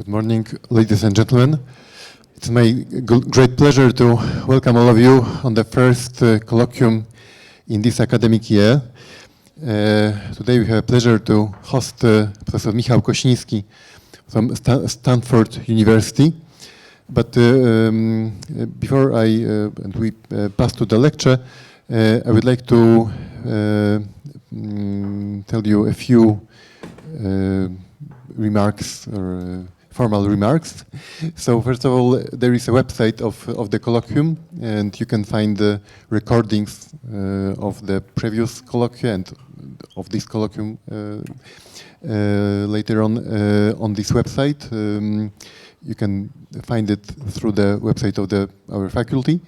Good morning, ladies and gentlemen. It's my great pleasure to welcome all of you on the first colloquium in this academic year. Today we have a pleasure to host Professor Michał Kosiński from Stanford University. But before we pass to the lecture, I would like to tell you a few remarks or formal remarks. So first of all, there is a website of the colloquium, and you can find the recordings of the previous colloquia and of this colloquium later on this website. You can find it through the website of our faculty.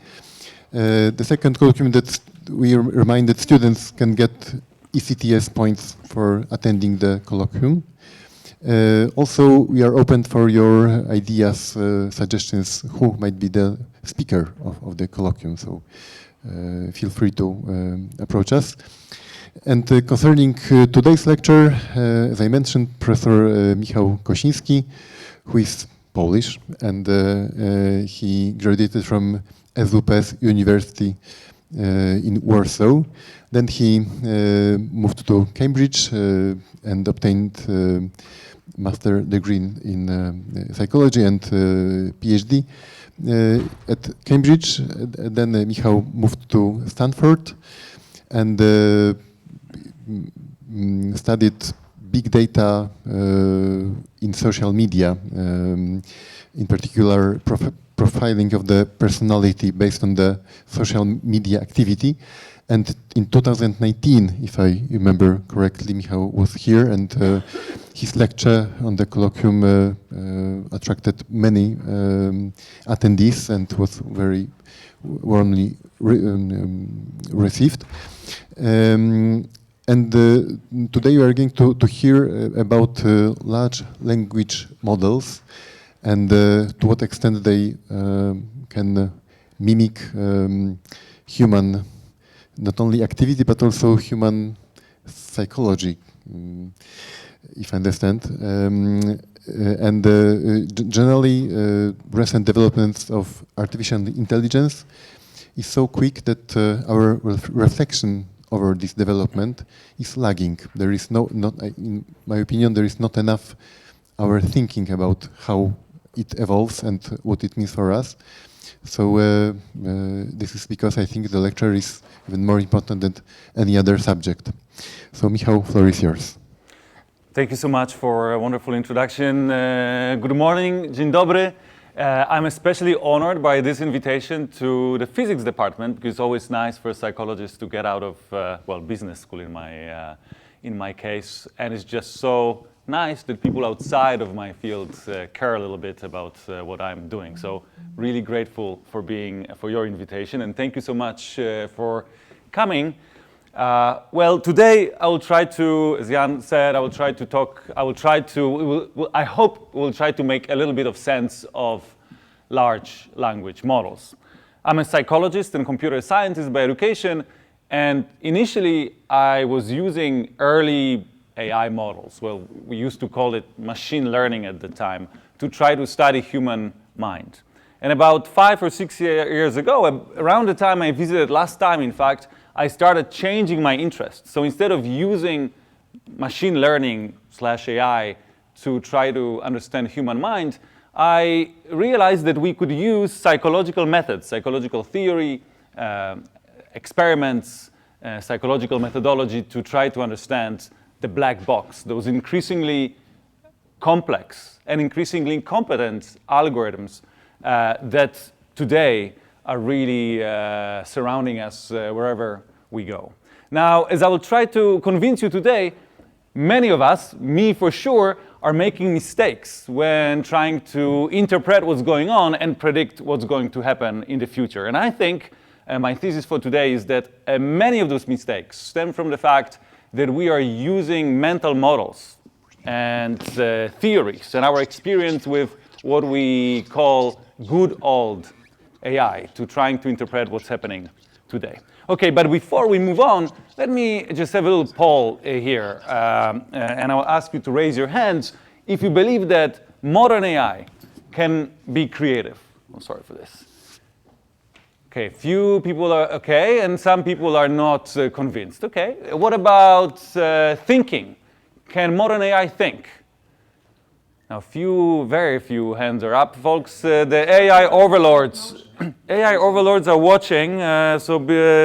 The second colloquium that we reminded students can get ECTS points for attending the colloquium. Also, we are open for your ideas, suggestions, who might be the speaker of the colloquium, so feel free to approach us. And concerning today's lecture, as I mentioned, Professor Michał Kosiński, who is Polish, and he graduated from SWPS University in Warsaw. Then he moved to Cambridge and obtained master degree in psychology and PhD at Cambridge. Then Michał moved to Stanford and studied big data in social media, in particular profiling of the personality based on the social media activity. And in 2019, if I remember correctly, Michał was here, and his lecture on the colloquium attracted many attendees and was very warmly received. And today we are going to hear about large language models and to what extent they can mimic human not only activity, but also human psychology, if I understand. Generally, recent developments of artificial intelligence is so quick that our reflection over this development is lagging. There is in my opinion, there is not enough our thinking about how it evolves and what it means for us. So this is because I think the lecture is even more important than any other subject. So Michał, floor is yours. Thank you so much for a wonderful introduction. Good morning, dzień dobry. I'm especially honored by this invitation to the physics department, because it's always nice for a psychologist to get out of, business school in my case. And it's just so nice that people outside of my field care a little bit about what I'm doing. So really grateful for your invitation, and thank you so much for coming. Today I will try to, as Jan said, I hope we'll try to make a little bit of sense of large language models. I'm a psychologist and computer scientist by education, and initially I was using early AI models. Well, we used to call it machine learning at the time, to try to study human mind. And about 5 or 6 years ago, around the time I visited last time, in fact, I started changing my interests. So instead of using machine learning / AI to try to understand human mind, I realized that we could use psychological methods, psychological theory, experiments, psychological methodology to try to understand the black box, those increasingly complex and increasingly competent algorithms that today are really surrounding us wherever we go. Now, as I will try to convince you today, many of us, me for sure, are making mistakes when trying to interpret what's going on and predict what's going to happen in the future. And I think my thesis for today is that many of those mistakes stem from the fact that we are using mental models and theories and our experience with what we call good old AI to trying to interpret what's happening today. Okay, but before we move on, let me just have a little poll here, and I'll ask you to raise your hands if you believe that modern AI can be creative. I'm sorry for this. Okay, few people are okay, and some people are not convinced. Okay, what about thinking? Can modern AI think? Now, very few hands are up, folks. The AI overlords, AI overlords are watching. So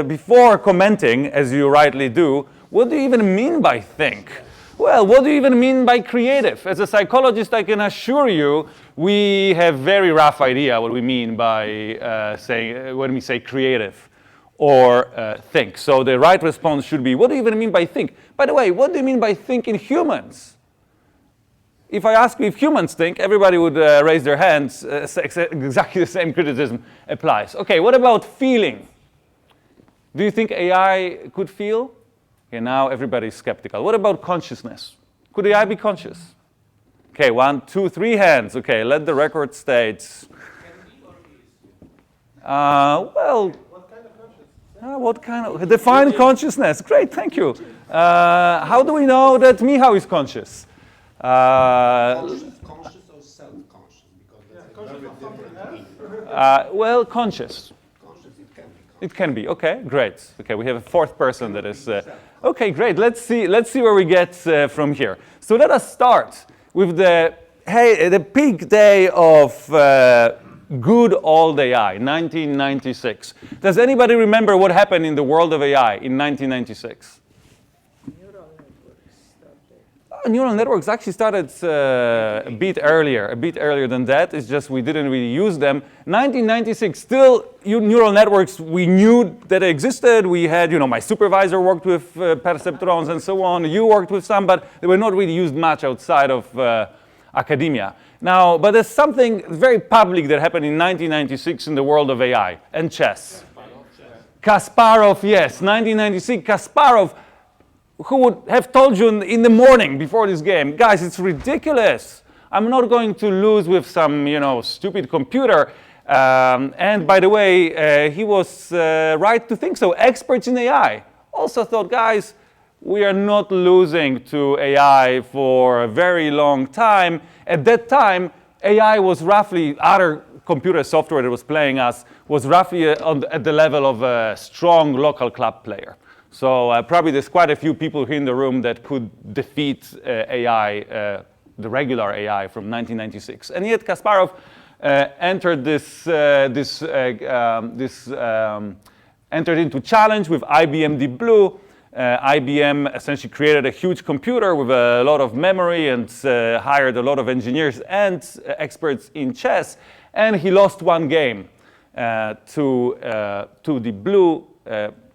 before commenting, as you rightly do, what do you even mean by think? Well, what do you even mean by creative? As a psychologist, I can assure you, we have very rough idea what we mean by when we say creative or think. So the right response should be, what do you even mean by think? By the way, what do you mean by think in humans? If I ask you if humans think, everybody would raise their hands. Exactly the same criticism applies. Okay, what about feeling? Do you think AI could feel? Okay, now everybody's skeptical. What about consciousness? Could AI be conscious? Okay, 1, 2, 3 hands. Okay, let the record state. Well, what kind of define consciousness? Great, thank you. How do we know that Michał is conscious? Conscious or self-conscious? Because that's a very different meaning. Well, conscious. Conscious, It can be. Okay, great. Okay, we have a fourth person that is. Okay, great. Let's see where we get from here. So let us start with the big day of good old AI, 1996. Does anybody remember what happened in the world of AI in 1996? Neural networks actually started a bit earlier than that. It's just we didn't really use them. 1996, still neural networks, we knew that they existed. We had, my supervisor worked with perceptrons and so on. You worked with some, but they were not really used much outside of academia. Now, but there's something very public that happened in 1996 in the world of AI and chess. Kasparov, yes, 1996, Kasparov. Who would have told you in the morning before this game, guys, it's ridiculous. I'm not going to lose with some, stupid computer. And by the way, he was right to think so. Experts in AI also thought, guys, we are not losing to AI for a very long time. At that time, AI was roughly, other computer software that was playing us was roughly at the level of a strong local club player. So probably there's quite a few people here in the room that could defeat AI, the regular AI from 1996. And yet Kasparov entered entered into challenge with IBM Deep Blue. IBM essentially created a huge computer with a lot of memory and hired a lot of engineers and experts in chess. And he lost one game to Deep Blue.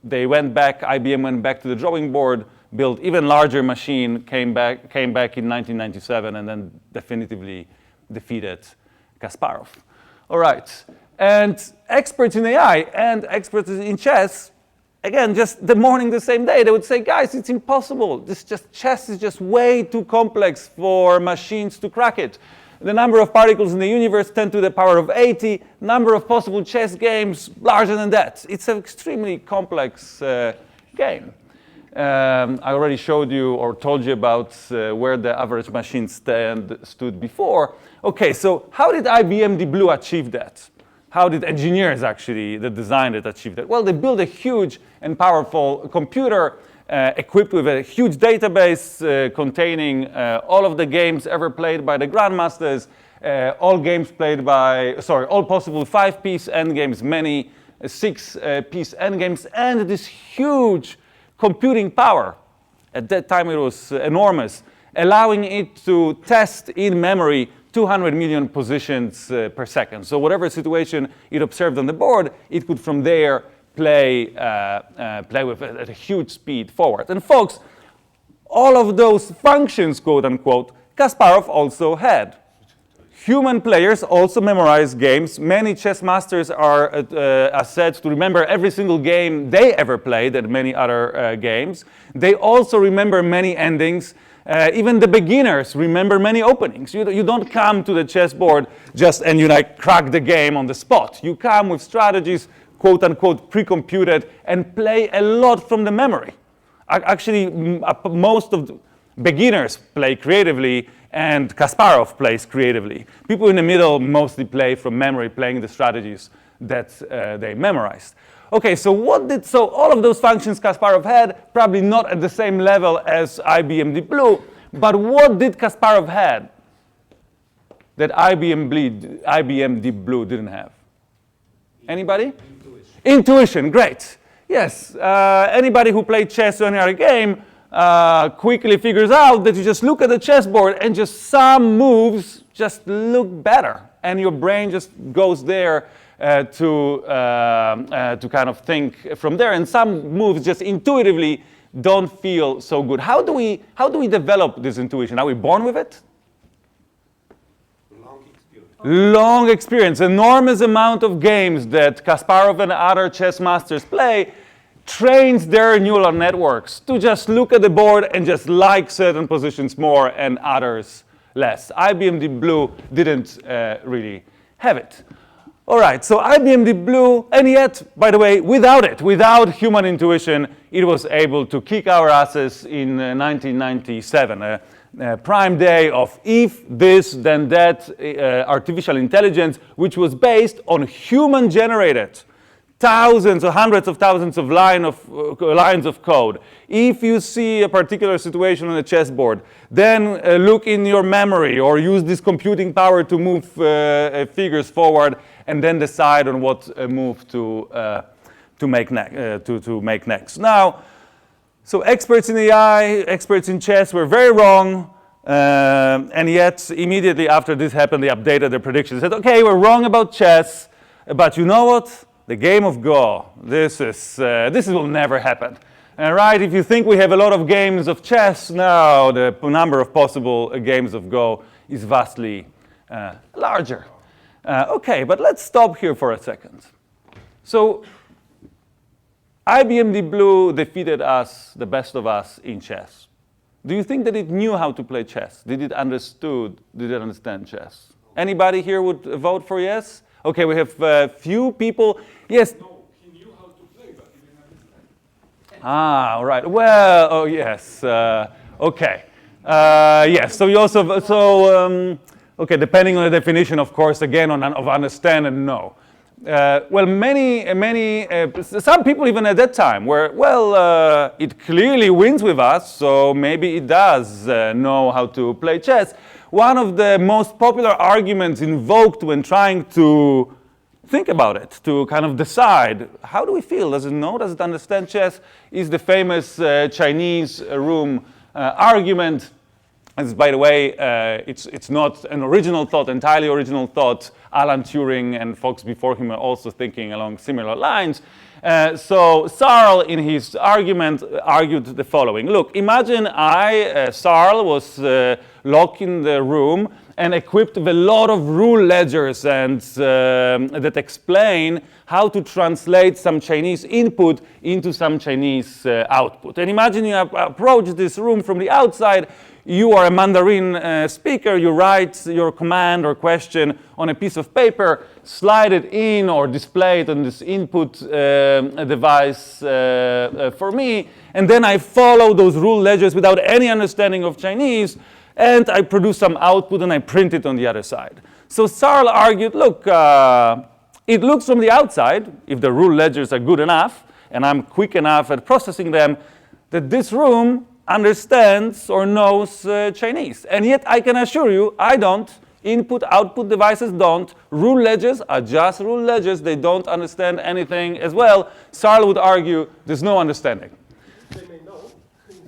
They went back, IBM went back to the drawing board, built even larger machine, came back in 1997, and then definitively defeated Kasparov. All right, and experts in AI and experts in chess, again, just the morning, the same day, they would say, guys, it's impossible. Chess is just way too complex for machines to crack it. The number of particles in the universe 10 to the power of 80, number of possible chess games larger than that. It's an extremely complex game. I already showed you or told you about where the average machine stood before. Okay, so how did IBM Deep Blue achieve that? How did engineers actually that designed it achieve that? Well, they built a huge and powerful computer equipped with a huge database containing all of the games ever played by the grandmasters, all possible 5-piece endgames, many 6-piece endgames, and this huge computing power. At that time it was enormous, allowing it to test in memory 200 million positions per second. So whatever situation it observed on the board, it could from there play with at a huge speed forward. And folks, all of those functions, quote unquote, Kasparov also had. Human players also memorize games. Many chess masters are said to remember every single game they ever played and many other games. They also remember many endings. Even the beginners remember many openings. You don't come to the chessboard and you crack the game on the spot. You come with strategies, quote unquote, pre-computed, and play a lot from the memory. Actually, most of the beginners play creatively, and Kasparov plays creatively. People in the middle mostly play from memory, playing the strategies that they memorized. Okay, so all of those functions Kasparov had, probably not at the same level as IBM Deep Blue, but what did Kasparov had that IBM Deep Blue didn't have? Anybody? Intuition, great. Yes, anybody who played chess or any other game quickly figures out that you just look at the chessboard and just some moves just look better. And your brain just goes there to kind of think from there. And some moves just intuitively don't feel so good. How do we develop this intuition? Are we born with it? Long experience, enormous amount of games that Kasparov and other chess masters play trains their neural networks to just look at the board and just like certain positions more and others less. IBM Deep Blue didn't really have it. All right, so IBM Deep Blue, and yet, by the way, without human intuition, it was able to kick our asses in 1997. Prime day of if this then that artificial intelligence, which was based on human-generated thousands or hundreds of thousands of lines of code. If you see a particular situation on a chessboard, then look in your memory or use this computing power to move figures forward, and then decide on what move to make next. Now. So experts in AI, experts in chess were very wrong, and yet immediately after this happened, they updated their predictions. They said, okay, we're wrong about chess, but you know what? The game of Go, this will never happen. Right, if you think we have a lot of games of chess, now the number of possible games of Go is vastly larger. Okay, but let's stop here for a second. So IBM Deep Blue defeated us, the best of us, in chess. Do you think that it knew how to play chess? Did it understand chess? Anybody here would vote for yes? Okay, we have few people. Yes. No, he knew how to play, but he didn't understand. Ah, all right. Well, oh yes. Okay. Yes. So you also okay. Depending on the definition, of course, again of understand and know. Well, some people even at that time were, well, it clearly wins with us, so maybe it does know how to play chess. One of the most popular arguments invoked when trying to think about it, to kind of decide, how do we feel? Does it know? Does it understand chess? Is the famous Chinese room argument. As by the way, it's not an original thought, entirely original thought. Alan Turing and folks before him are also thinking along similar lines. So Searle, in his argument, argued the following. Look, imagine Searle, was locked in the room and equipped with a lot of rule ledgers and that explain how to translate some Chinese input into some Chinese output. And imagine you approach this room from the outside. You are a Mandarin speaker, you write your command or question on a piece of paper, slide it in or display it on this input device for me, and then I follow those rule ledgers without any understanding of Chinese, and I produce some output and I print it on the other side. So Searle argued, look, it looks from the outside, if the rule ledgers are good enough, and I'm quick enough at processing them, that this room understands or knows Chinese. And yet I can assure you, I don't. Input-output devices don't. Rule ledgers are just rule ledgers. They don't understand anything as well. Searle would argue there's no understanding. They may know.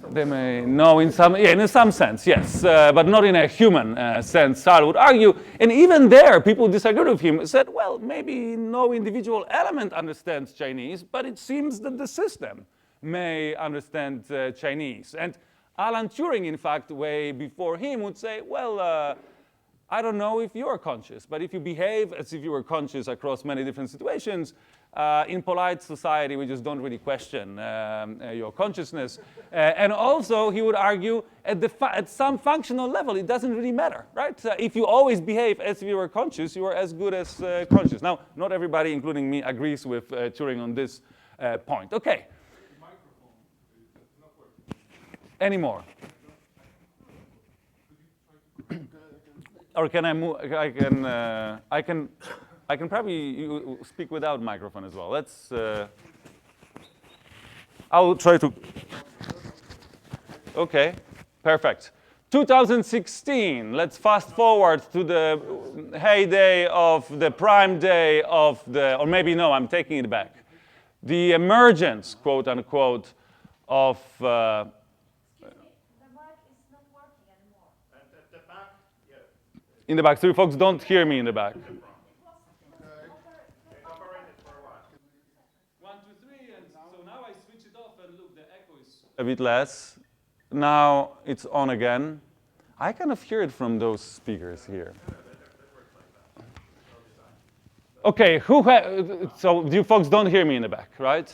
They may know in some sense, yes, but not in a human sense, Searle would argue. And even there, people disagreed with him, said, well, maybe no individual element understands Chinese, but it seems that the system may understand Chinese. And Alan Turing, in fact, way before him would say, well, I don't know if you are conscious, but if you behave as if you were conscious across many different situations, in polite society, we just don't really question your consciousness. And also, he would argue, at some functional level, it doesn't really matter, right? If you always behave as if you were conscious, you are as good as conscious. Now, not everybody, including me, agrees with Turing on this point. Okay. Anymore. Or can I move? I can probably speak without microphone as well. Let's. I'll try to. Okay, perfect. 2016. Let's fast forward to the heyday of the prime day of the, or maybe no, I'm taking it back. The emergence, quote unquote, of. The mic is not working anymore. At the back, yeah. In the back, so you folks don't hear me in the back. Operated for a while. 1, 2, 3, and so now I switch it off and look, the echo is a bit less. Now it's on again. I kind of hear it from those speakers here. Okay, so you folks don't hear me in the back, right?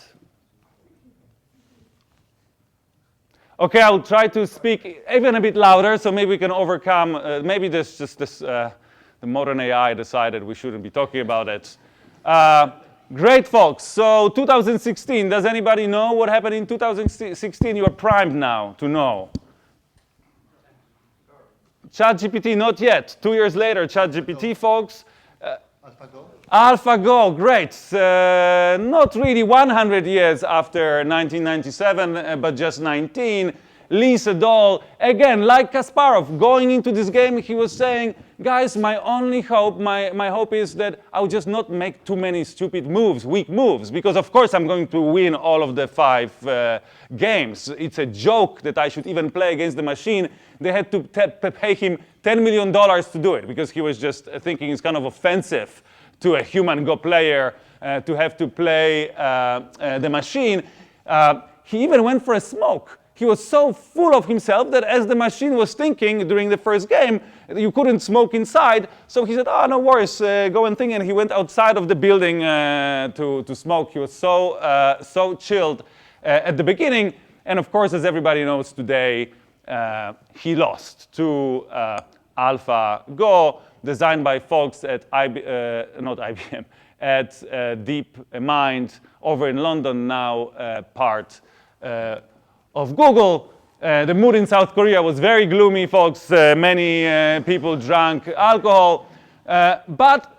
Okay, I'll try to speak even a bit louder, so maybe we can overcome, maybe there's just this, the modern AI decided we shouldn't be talking about it. Great, folks. So 2016, does anybody know what happened in 2016? You are primed now to know. ChatGPT, not yet. 2 years later, ChatGPT, folks. AlphaGo? AlphaGo, great. Not really 100 years after 1997, but just 19. Lee Sedol, again, like Kasparov, going into this game, he was saying, guys, my only hope, my hope is that I'll just not make too many stupid moves, weak moves, because of course I'm going to win all of the 5 games. It's a joke that I should even play against the machine. They had to pay him $10 million to do it, because he was just thinking it's kind of offensive to a human Go player to have to play the machine. He even went for a smoke. He was so full of himself that as the machine was thinking during the first game, you couldn't smoke inside. So he said, oh, no worries, go and think. And he went outside of the building to smoke. He was so chilled at the beginning. And of course, as everybody knows today, he lost to AlphaGo, designed by folks at not IBM, at DeepMind over in London, now part of Google. The mood in South Korea was very gloomy, folks. Many people drank alcohol. But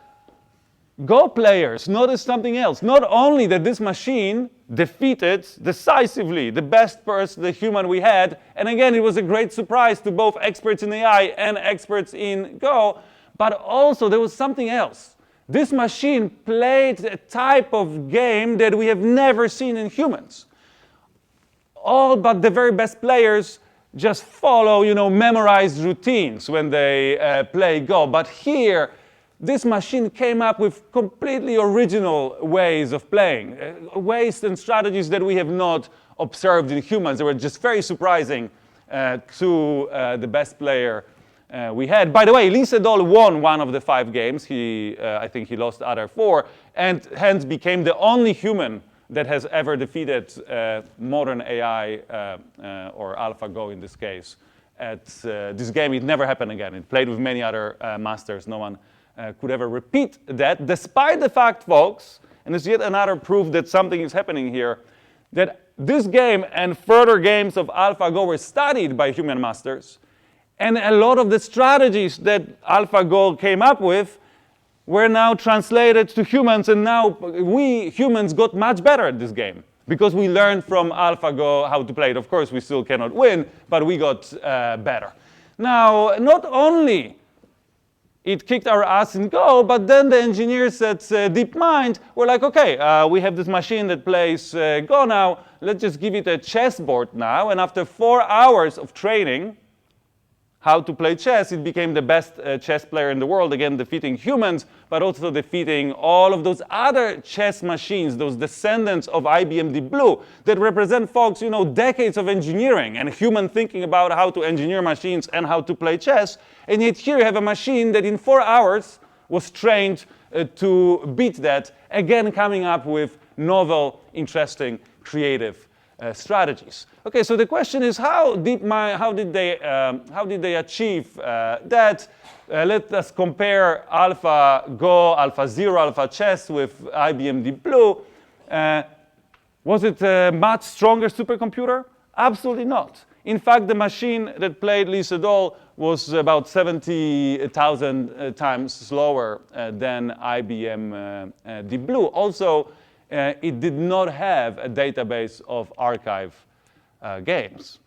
Go players noticed something else. Not only that this machine defeated decisively the best person, the human we had, and again, it was a great surprise to both experts in AI and experts in Go, but also there was something else. This machine played a type of game that we have never seen in humans. All but the very best players just follow, memorized routines when they play Go. But here, this machine came up with completely original ways of playing, ways and strategies that we have not observed in humans. They were just very surprising to the best player we had. By the way, Lee Sedol won one of the 5 games. I think he lost the other 4, and hence became the only human that has ever defeated modern AI, or AlphaGo in this case, at this game. It never happened again. It played with many other masters. No one could ever repeat that, despite the fact, folks, and it's yet another proof that something is happening here, that this game and further games of AlphaGo were studied by human masters, and a lot of the strategies that AlphaGo came up with were now translated to humans, and now we humans got much better at this game because we learned from AlphaGo how to play it. Of course, we still cannot win, but we got better. Now, not only it kicked our ass in Go, but then the engineers at DeepMind were like, okay, we have this machine that plays Go now, let's just give it a chessboard now. And after 4 hours of training how to play chess, it became the best chess player in the world, again, defeating humans, but also defeating all of those other chess machines, those descendants of IBM Deep Blue that represent, folks, decades of engineering and human thinking about how to engineer machines and how to play chess. And yet here you have a machine that in 4 hours was trained to beat that, again, coming up with novel, interesting, creative strategies. Okay, so the question is, how did they achieve that? Let us compare AlphaGo, AlphaZero, AlphaChess with IBM Deep Blue. Was it a much stronger supercomputer? Absolutely not. In fact, the machine that played Lee Sedol was about 70,000 times slower than IBM Deep Blue. Also, it did not have a database of archive games.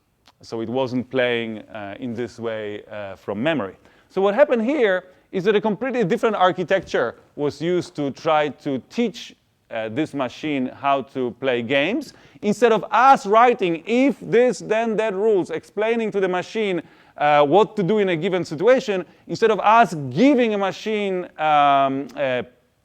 So it wasn't playing in this way from memory. So what happened here is that a completely different architecture was used to try to teach this machine how to play games. Instead of us writing if this, then that rules, explaining to the machine what to do in a given situation, instead of us giving a machine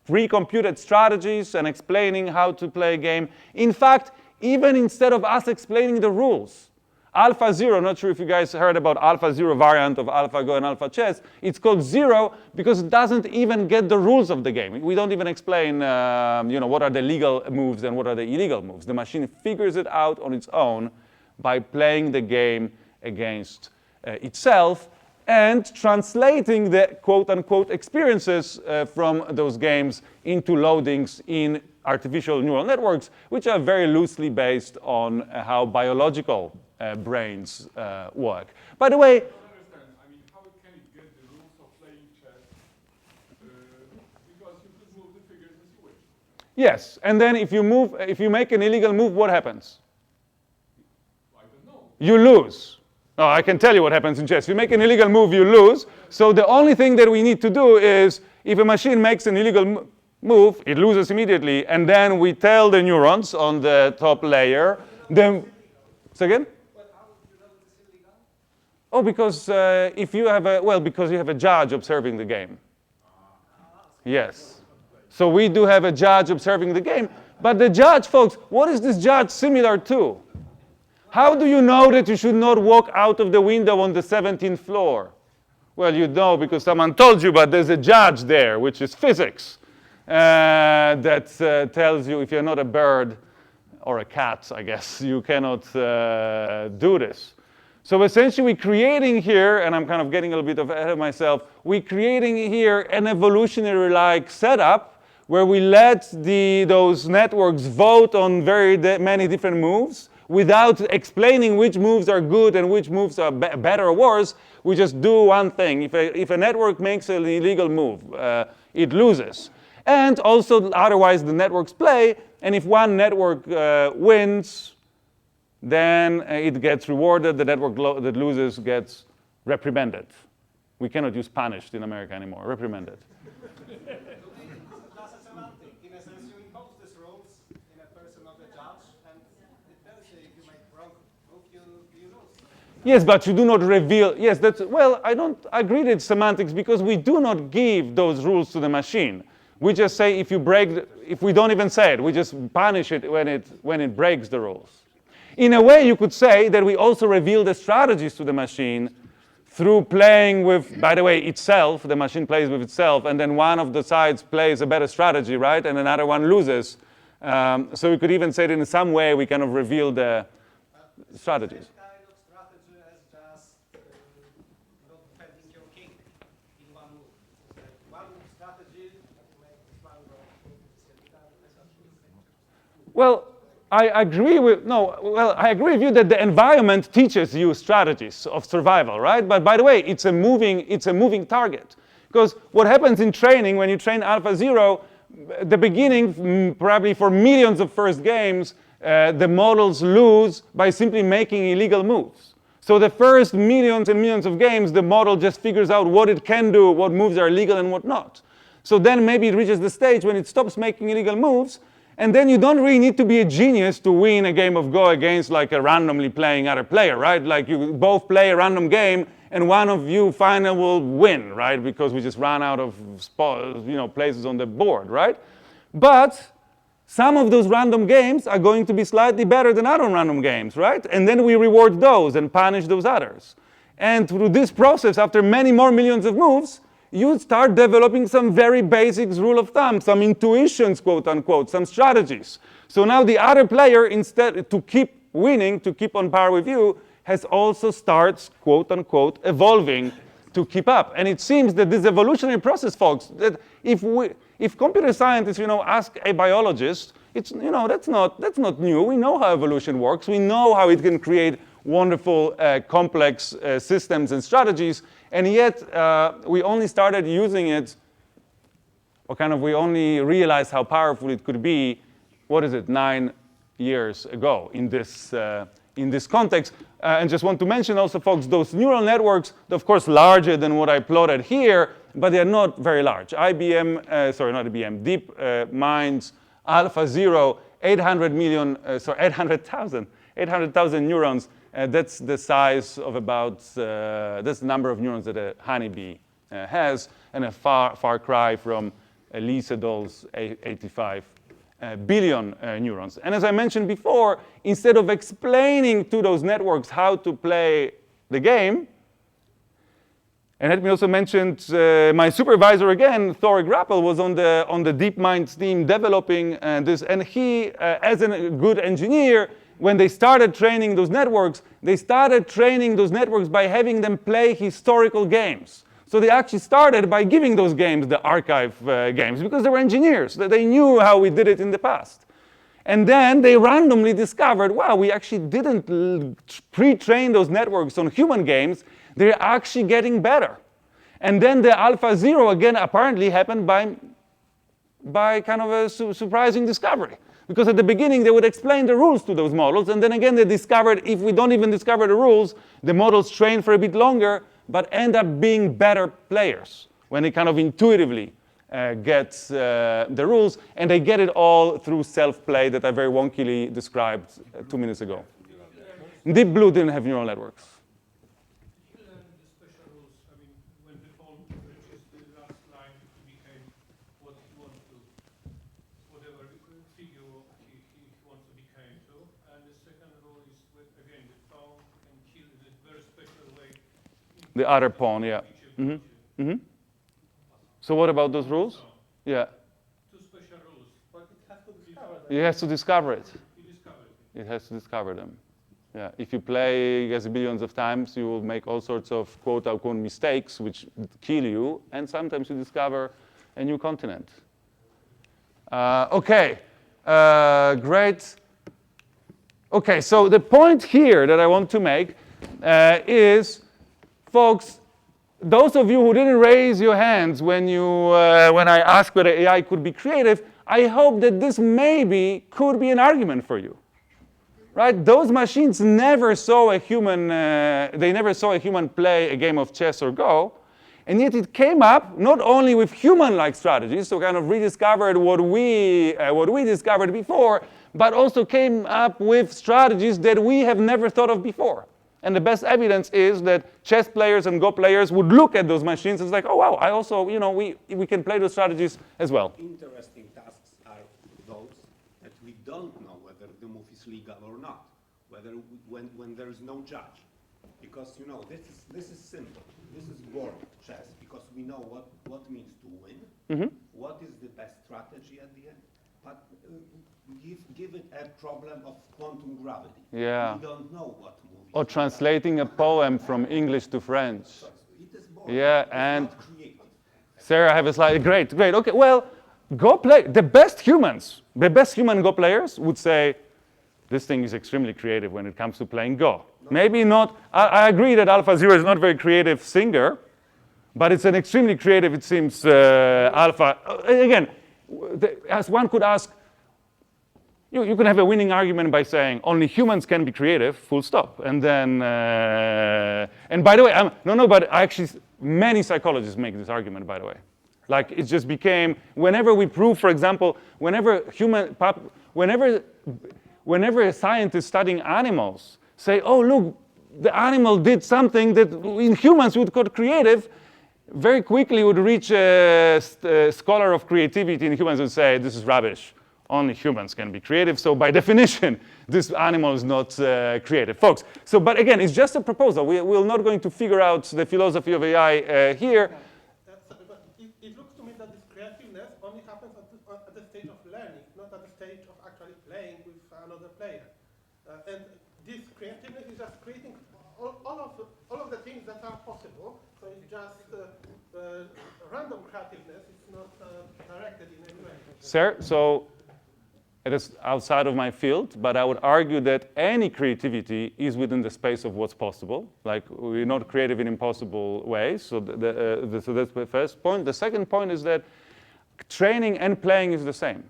pre-computed strategies and explaining how to play a game. In fact, even instead of us explaining the rules, AlphaZero, not sure if you guys heard about AlphaZero variant of AlphaGo and AlphaChess. It's called Zero because it doesn't even get the rules of the game. We don't even explain, what are the legal moves and what are the illegal moves. The machine figures it out on its own by playing the game against itself and translating the quote-unquote experiences from those games into loadings in artificial neural networks, which are very loosely based on how biological brains work. By the way, I don't understand. I mean, how can it get the rules of playing chess? Because you could move the figures as you wish. yes, and then if you make an illegal move, what happens? I don't know. You lose. Oh, I can tell you what happens in chess. If you make an illegal move, you lose. So the only thing that we need to do is, if a machine makes an illegal move, it loses immediately, and then we tell the neurons on the top layer, then, say again? Oh, because if you have because you have a judge observing the game. Yes. So we do have a judge observing the game, but the judge, folks, what is this judge similar to? How do you know that you should not walk out of the window on the 17th floor? Well, you know because someone told you, but there's a judge there, which is physics, that tells you if you're not a bird or a cat, I guess, you cannot do this. So essentially, we're creating here, and I'm kind of getting a little bit ahead of myself, we're creating here an evolutionary-like setup where we let those networks vote on very many different moves without explaining which moves are good and which moves are better or worse. We just do one thing. If a network makes an illegal move, it loses. And also, otherwise, the networks play, and if one network wins, then it gets rewarded. The network that loses gets reprimanded. We cannot use punished in America anymore, reprimanded. That's a semantic. In a sense, you impose these rules in a person of the judge, and it tells you if you make wrong move, you lose. Yes, but you do not reveal. Yes, I don't agree that it's semantics because we do not give those rules to the machine. We just say if we don't even say it, we just punish it when it breaks the rules. In a way, you could say that we also reveal the strategies to the machine through playing with, by the way, itself. The machine plays with itself, and then one of the sides plays a better strategy, right? And another one loses. So we could even say that in some way we kind of reveal the strategies. Kind of strategy as just not defending your king in one move. So one move strategy, you make this one wrong. Well, I agree with you that the environment teaches you strategies of survival, right? But by the way, it's a moving target. Because what happens in training, when you train AlphaZero, the beginning, probably for millions of first games, the models lose by simply making illegal moves. So the first millions and millions of games, the model just figures out what it can do, what moves are legal and what not. So then maybe it reaches the stage when it stops making illegal moves, and then you don't really need to be a genius to win a game of Go against like a randomly playing other player, right? Like you both play a random game and one of you finally will win, right? Because we just ran out of places on the board, right? But some of those random games are going to be slightly better than other random games, right? And then we reward those and punish those others. And through this process, after many more millions of moves, you start developing some very basic rule of thumb, some intuitions, quote unquote, some strategies. So now the other player, instead to keep winning, to keep on par with you, has also starts, quote unquote, evolving to keep up. And it seems that this evolutionary process, folks, that if computer scientists, ask a biologist, it's, that's not new. We know how evolution works. We know how it can create wonderful, complex systems and strategies. And yet, we only started using it, or kind of we only realized how powerful it could be, 9 years ago in this context. And just want to mention also, folks, those neural networks, of course, larger than what I plotted here, but they're not very large. Deep Mind's AlphaZero, 800,000 neurons. That's the size of about, that's the number of neurons that a honeybee has, and a far cry from Lisa Doll's 85 billion neurons. And as I mentioned before, instead of explaining to those networks how to play the game, and let me also mention my supervisor again, Thor Grappel, was on the DeepMind team developing this, and he, as a good engineer, when they started training those networks by having them play historical games. So they actually started by giving those games the archive games because they were engineers. They knew how we did it in the past. And then they randomly discovered, wow, we actually didn't pre-train those networks on human games. They're actually getting better. And then the AlphaZero, again, apparently happened by kind of a surprising discovery. Because at the beginning, they would explain the rules to those models. And then again, they discovered if we don't even discover the rules, the models train for a bit longer, but end up being better players when they kind of intuitively get the rules. And they get it all through self-play that I very wonkily described 2 minutes ago. Deep Blue didn't have neural networks. Did you learn the special rules? I mean, when the phone reaches the last line, it became what he wants to, whatever figure he wants to become to. And the second rule is, again, the phone can kill in a very special way. The other pawn, yeah. So what about those rules? Yeah. 2 special rules. But it has to discover them. It has to discover it. You discovered it. It has to discover them. Yeah. If you play billions of times, you will make all sorts of quote-unquote mistakes which kill you, and sometimes you discover a new continent. Great. Okay, so the point here that I want to make is, folks, those of you who didn't raise your hands when I asked whether AI could be creative, I hope that this maybe could be an argument for you, right? Those machines never saw a human. They never saw a human play a game of chess or Go, and yet it came up not only with human-like strategies, so kind of rediscovered what we discovered before, but also came up with strategies that we have never thought of before. And the best evidence is that chess players and Go players would look at those machines and it's like, oh wow, I also, we can play those strategies as well. Interesting tasks are those that we don't know whether the move is legal or not, when there is no judge. Because this is simple. This is board chess because we know what means to win, what is the best strategy at the end. But give it a problem of quantum gravity. Yeah. We don't know what move. Or translating a poem from English to French. It is boring. Yeah, It's and not creative. Sarah, I have a slide. Great. Okay, well, the best human Go players would say, this thing is extremely creative when it comes to playing Go. Maybe not, I agree that AlphaZero is not a very creative singer, but it's an extremely creative, it seems, Alpha. Again, as one could ask, you can have a winning argument by saying only humans can be creative, full stop. And then, and by the way, but actually many psychologists make this argument, by the way. Like it just became, whenever we prove, for example, whenever scientists studying animals say, oh, look, the animal did something that in humans we would call creative, very quickly would reach a scholar of creativity in humans and say, this is rubbish. Only humans can be creative. So by definition, this animal is not creative. Folks, but again, it's just a proposal. We're not going to figure out the philosophy of AI here. But it looks to me that this creativeness only happens at the stage of learning, not at the stage of actually playing with another player. And this creativeness is just creating all of the things that are possible. So it's just random creativeness. It's not directed in any way. Sir, so It is outside of my field, but I would argue that any creativity is within the space of what's possible. Like, we're not creative in impossible ways. So, so that's the first point. The second point is that training and playing is the same.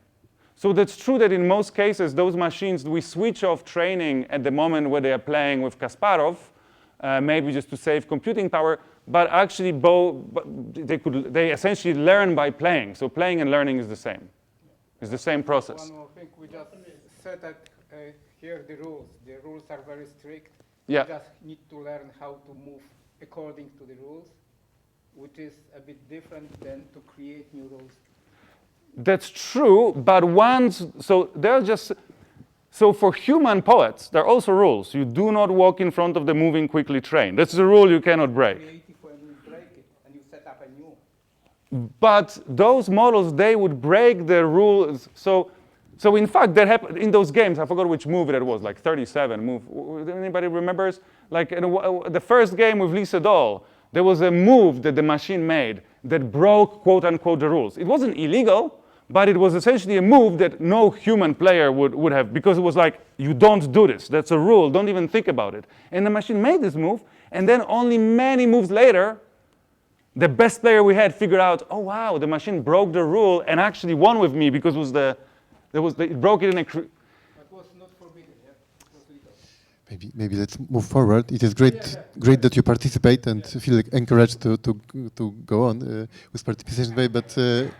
So that's true that in most cases, those machines, we switch off training at the moment where they are playing with Kasparov, maybe just to save computing power, but actually they essentially learn by playing. So playing and learning is the same. It's the same process. One more thing, we just said that here the rules. The rules are very strict. Yeah. You just need to learn how to move according to the rules, which is a bit different than to create new rules. That's true, but so for human poets, there are also rules. You do not walk in front of the moving quickly train. That's a rule you cannot break. Creative when you break it and you set up a new. But those models, they would break the rules. So in fact, that happened in those games. I forgot which movie that was, like 37 move. Anybody remembers? Like in the first game with Lisa Doll, there was a move that the machine made that broke, quote unquote, the rules. It wasn't illegal, but it was essentially a move that no human player would have, because it was like, you don't do this. That's a rule. Don't even think about it. And the machine made this move, and then only many moves later, the best player we had figured out, oh wow, the machine broke the rule and actually won with me because it broke it in a. That was not forbidden, yeah? It was legal. Maybe let's move forward. It is great that you participate and feel encouraged to go on with participation today, but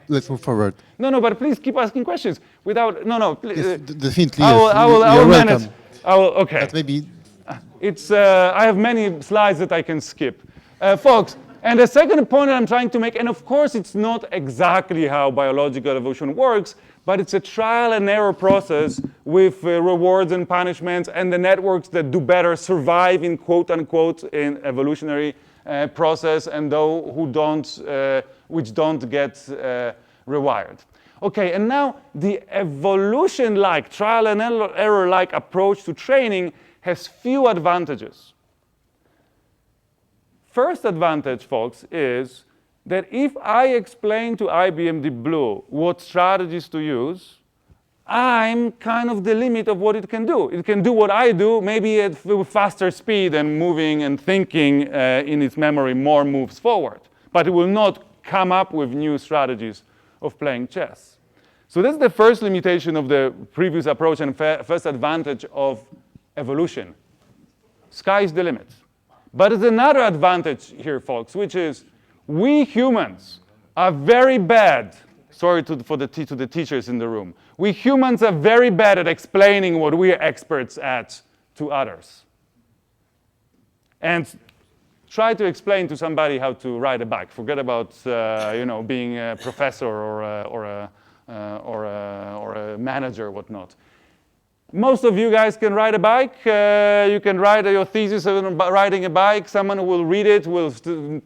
let's move forward. No, but please keep asking questions without, please. Yes, definitely, I will you're manage. welcome. Okay. But maybe I have many slides that I can skip. Folks, and the second point that I'm trying to make, and of course it's not exactly how biological evolution works, but it's a trial and error process with rewards and punishments, and the networks that do better survive in quote unquote in evolutionary process, and those which don't get rewired. Okay, and now the evolution-like, trial and error-like approach to training has few advantages. First advantage, folks, is that if I explain to IBM Deep Blue what strategies to use, I'm kind of the limit of what it can do. It can do what I do, maybe at faster speed and moving and thinking in its memory more moves forward. But it will not come up with new strategies of playing chess. So that's the first limitation of the previous approach and first advantage of evolution. Sky's the limit. But there's another advantage here, folks, which is we humans are very bad. Sorry to the teachers in the room. We humans are very bad at explaining what we are experts at to others. And try to explain to somebody how to ride a bike. Forget about being a professor or a manager or whatnot. Most of you guys can ride a bike. You can write your thesis on riding a bike. Someone who will read it will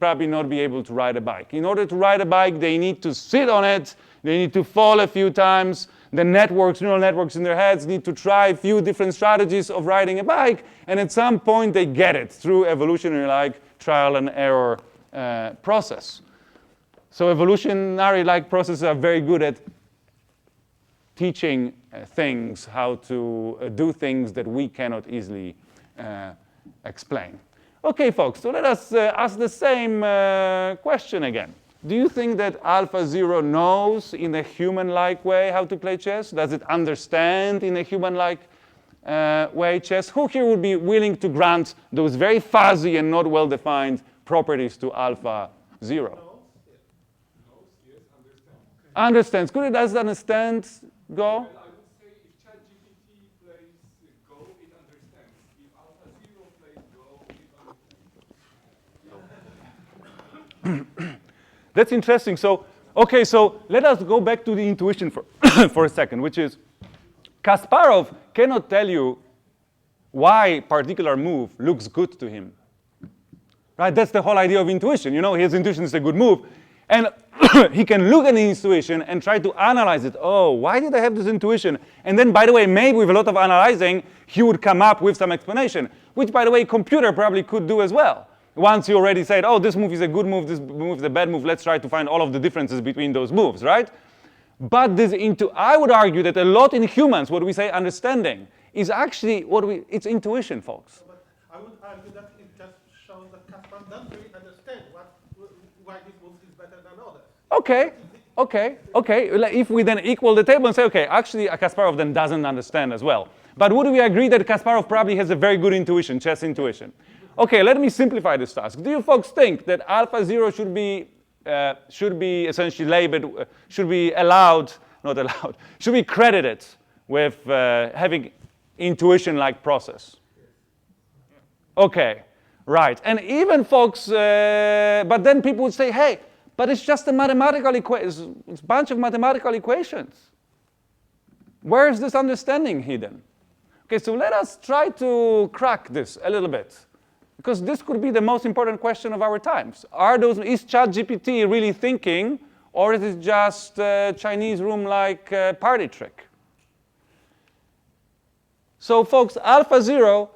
probably not be able to ride a bike. In order to ride a bike, they need to sit on it. They need to fall a few times. The neural networks in their heads need to try a few different strategies of riding a bike. And at some point, they get it through evolutionary-like trial and error process. So evolutionary-like processes are very good at teaching things, how to do things that we cannot easily explain. Okay, folks, so let us ask the same question again. Do you think that AlphaZero knows in a human-like way how to play chess? Does it understand in a human-like way chess? Who here would be willing to grant those very fuzzy and not well-defined properties to AlphaZero? Understands. Good, it does understand Go? Well, I would say if ChatGPT plays Go, it understands. If AlphaZero plays Go, it understands. That's interesting. So, okay, so let us go back to the intuition for, for a second, which is Kasparov cannot tell you why a particular move looks good to him. Right? That's the whole idea of intuition. You know, his intuition is a good move. And he can look at the intuition and try to analyze it. Oh, why did I have this intuition? And then, by the way, maybe with a lot of analyzing, he would come up with some explanation, which, by the way, computer probably could do as well. Once you already said, oh, this move is a good move, this move is a bad move, let's try to find all of the differences between those moves, right? But I would argue that a lot in humans, what we say understanding, is actually it's intuition, folks. But I would argue that it just shows that Kasparov doesn't really understand why this move is better than others. Okay. If we then equal the table and say, okay, actually Kasparov then doesn't understand as well. But would we agree that Kasparov probably has a very good intuition, chess intuition? Okay, let me simplify this task. Do you folks think that alpha 0 should be essentially labeled, should be should be credited with having intuition-like process? Okay, right. And even folks, but then people would say, hey, but it's just a mathematical equation, it's a bunch of mathematical equations. Where is this understanding hidden? Okay, so let us try to crack this a little bit, because this could be the most important question of our times. Is ChatGPT really thinking, or is it just a Chinese room-like party trick? So folks, alpha 0,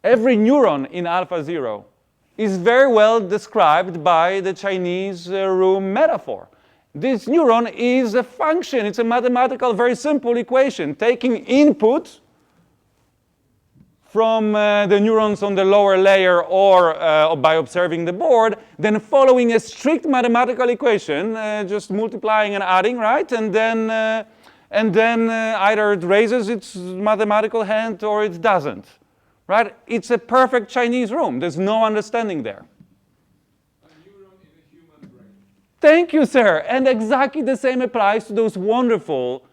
every neuron in alpha 0 is very well described by the Chinese room metaphor. This neuron is a function. It's a mathematical, very simple equation, taking input from the neurons on the lower layer or by observing the board, then following a strict mathematical equation, just multiplying and adding, right? And then either it raises its mathematical hand or it doesn't, right? It's a perfect Chinese room. There's no understanding there. Thank you, sir. And exactly the same applies to those wonderful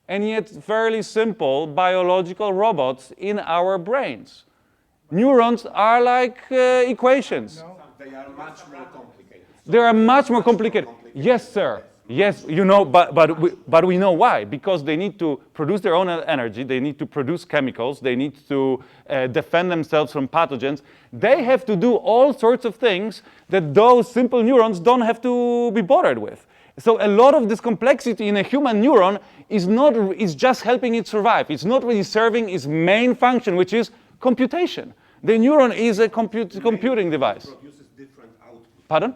and yet fairly simple biological robots in our brains. Neurons are like equations. No. They are much more complicated. They are much more complicated. Yes, sir. Yes, you know, but we know why. Because they need to produce their own energy, they need to produce chemicals, they need to defend themselves from pathogens. They have to do all sorts of things that those simple neurons don't have to be bothered with. So a lot of this complexity in a human neuron is just helping it survive. It's not really serving its main function, which is computation. The neuron is a computing device. It produces different output. Pardon?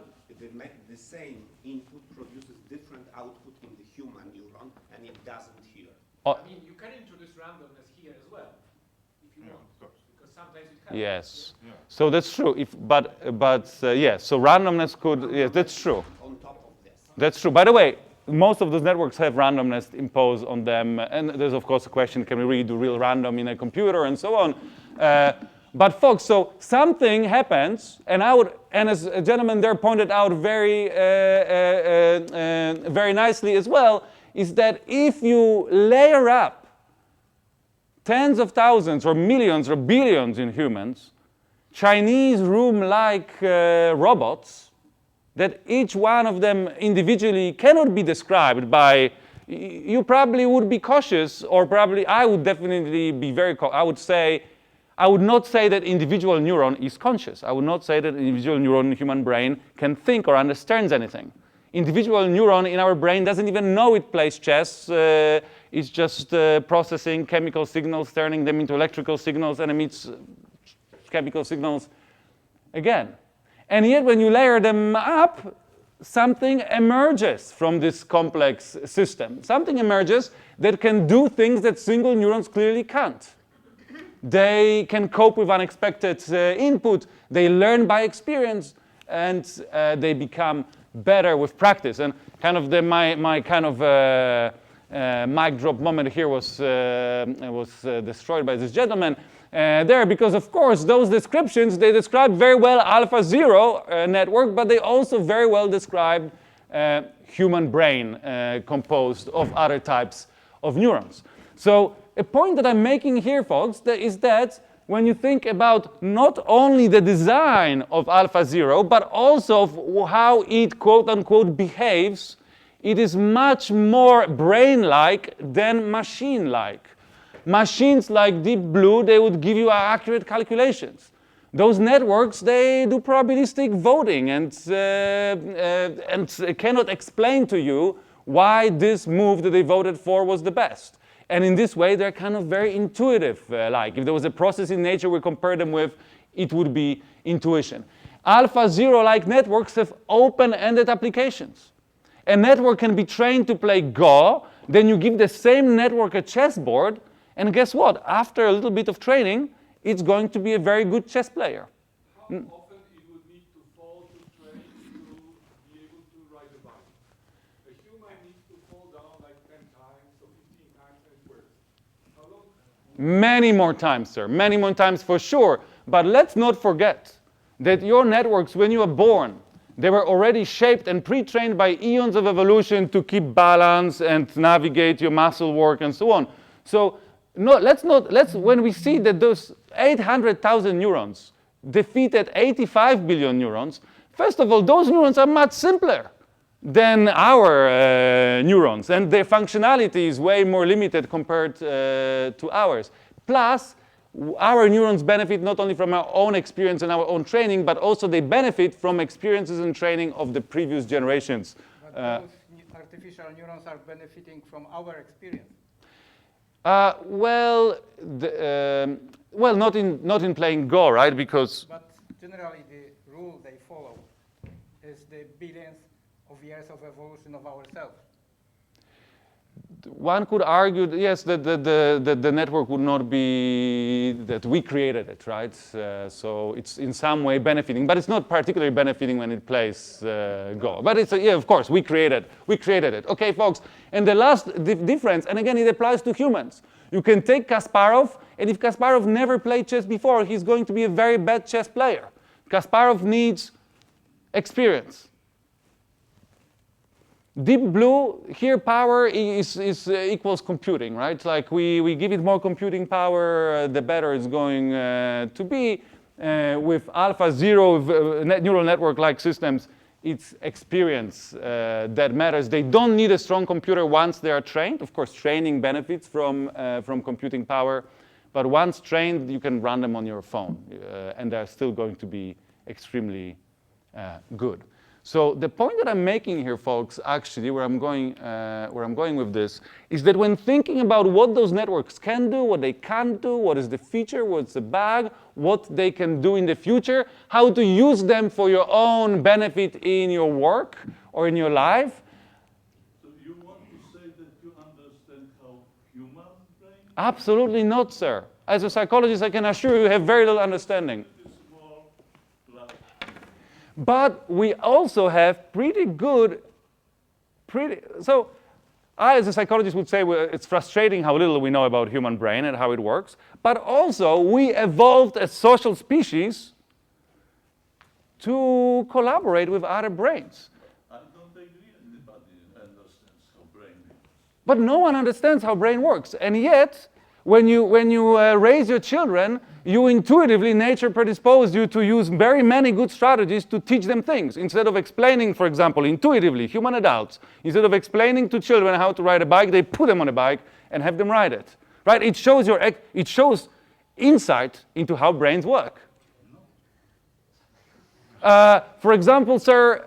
The same input produces different output in the human neuron, and it doesn't here. Oh. I mean, you can introduce randomness here as well, if you want, because sometimes it happens. Yes. Yeah. So that's true. Yes. So randomness could. Yes, that's true. On top of this. That's true. By the way, most of those networks have randomness imposed on them, and there's of course a question: can we really do real random in a computer, and so on. But folks, so something happens, and as a gentleman there pointed out very nicely as well, is that if you layer up tens of thousands or millions or billions in humans, Chinese room-like robots, that each one of them individually cannot be described by, you probably would be cautious, or probably I would definitely be very cautious. I would not say that individual neuron is conscious. I would not say that individual neuron in the human brain can think or understands anything. Individual neuron in our brain doesn't even know it plays chess. It's just processing chemical signals, turning them into electrical signals, and emits chemical signals again. And yet when you layer them up, something emerges from this complex system. Something emerges that can do things that single neurons clearly can't. They can cope with unexpected input, they learn by experience, and they become better with practice. And kind of my kind of mic drop moment here was destroyed by this gentleman there, because of course those descriptions, they describe very well alpha 0 network, but they also very well describe human brain composed of other types of neurons. So a point that I'm making here, folks, is that when you think about not only the design of alpha 0, but also of how it quote-unquote behaves, it is much more brain-like than machine-like. Machines like Deep Blue, they would give you accurate calculations. Those networks, they do probabilistic voting and cannot explain to you why this move that they voted for was the best. And in this way, they're kind of very intuitive. Like if there was a process in nature we compare them with, it would be intuition. Alpha 0-like networks have open-ended applications. A network can be trained to play Go, then you give the same network a chessboard, and guess what? After a little bit of training, it's going to be a very good chess player. How often it would need to fall to train to be able to ride a bike? A human needs to fall down like 10 times or 15 times and it works. How long? Many more times, sir. Many more times for sure. But let's not forget that your networks, when you were born, they were already shaped and pre-trained by eons of evolution to keep balance and navigate your muscle work and so on. So when we see that those 800,000 neurons defeated 85 billion neurons, first of all, those neurons are much simpler than our neurons, and their functionality is way more limited compared to ours. Plus, our neurons benefit not only from our own experience and our own training, but also they benefit from experiences and training of the previous generations. But those artificial neurons are benefiting from our experience. Well, not in playing Go, right? Because But generally, the rule they follow is the billions of years of evolution of ourselves. one could argue, yes, that the network would not be that we created it, right? So it's in some way benefiting, but it's not particularly benefiting when it plays Go. But it's yeah, of course, we created it. Okay, folks. And the last difference, and again, it applies to humans. You can take Kasparov, and if Kasparov never played chess before, he's going to be a very bad chess player. Kasparov needs experience. Deep Blue, here power equals computing, right? Like we give it more computing power, the better it's going to be. With Alpha Zero neural network-like systems, it's experience that matters. They don't need a strong computer once they are trained. Of course, training benefits from computing power, but once trained, you can run them on your phone, and they're still going to be extremely good. So the point that I'm making here, folks, actually, where I'm going with this, is that when thinking about what those networks can do, what they can't do, what is the feature, what's the bug, what they can do in the future, how to use them for your own benefit in your work or in your life. So you want to say that you understand how human brain? Absolutely not, sir. As a psychologist, I can assure you have very little understanding. But we also have so I, as a psychologist, would say it's frustrating how little we know about human brain and how it works. But also, we evolved as social species to collaborate with other brains. I don't agree anybody understands how brain works. But no one understands how brain works. And yet, when you raise your children, you intuitively, nature predisposed you to use very many good strategies to teach them things. Instead of explaining, for example, intuitively, human adults, instead of explaining to children how to ride a bike, they put them on a bike and have them ride it. Right? It shows insight into how brains work. For example, sir,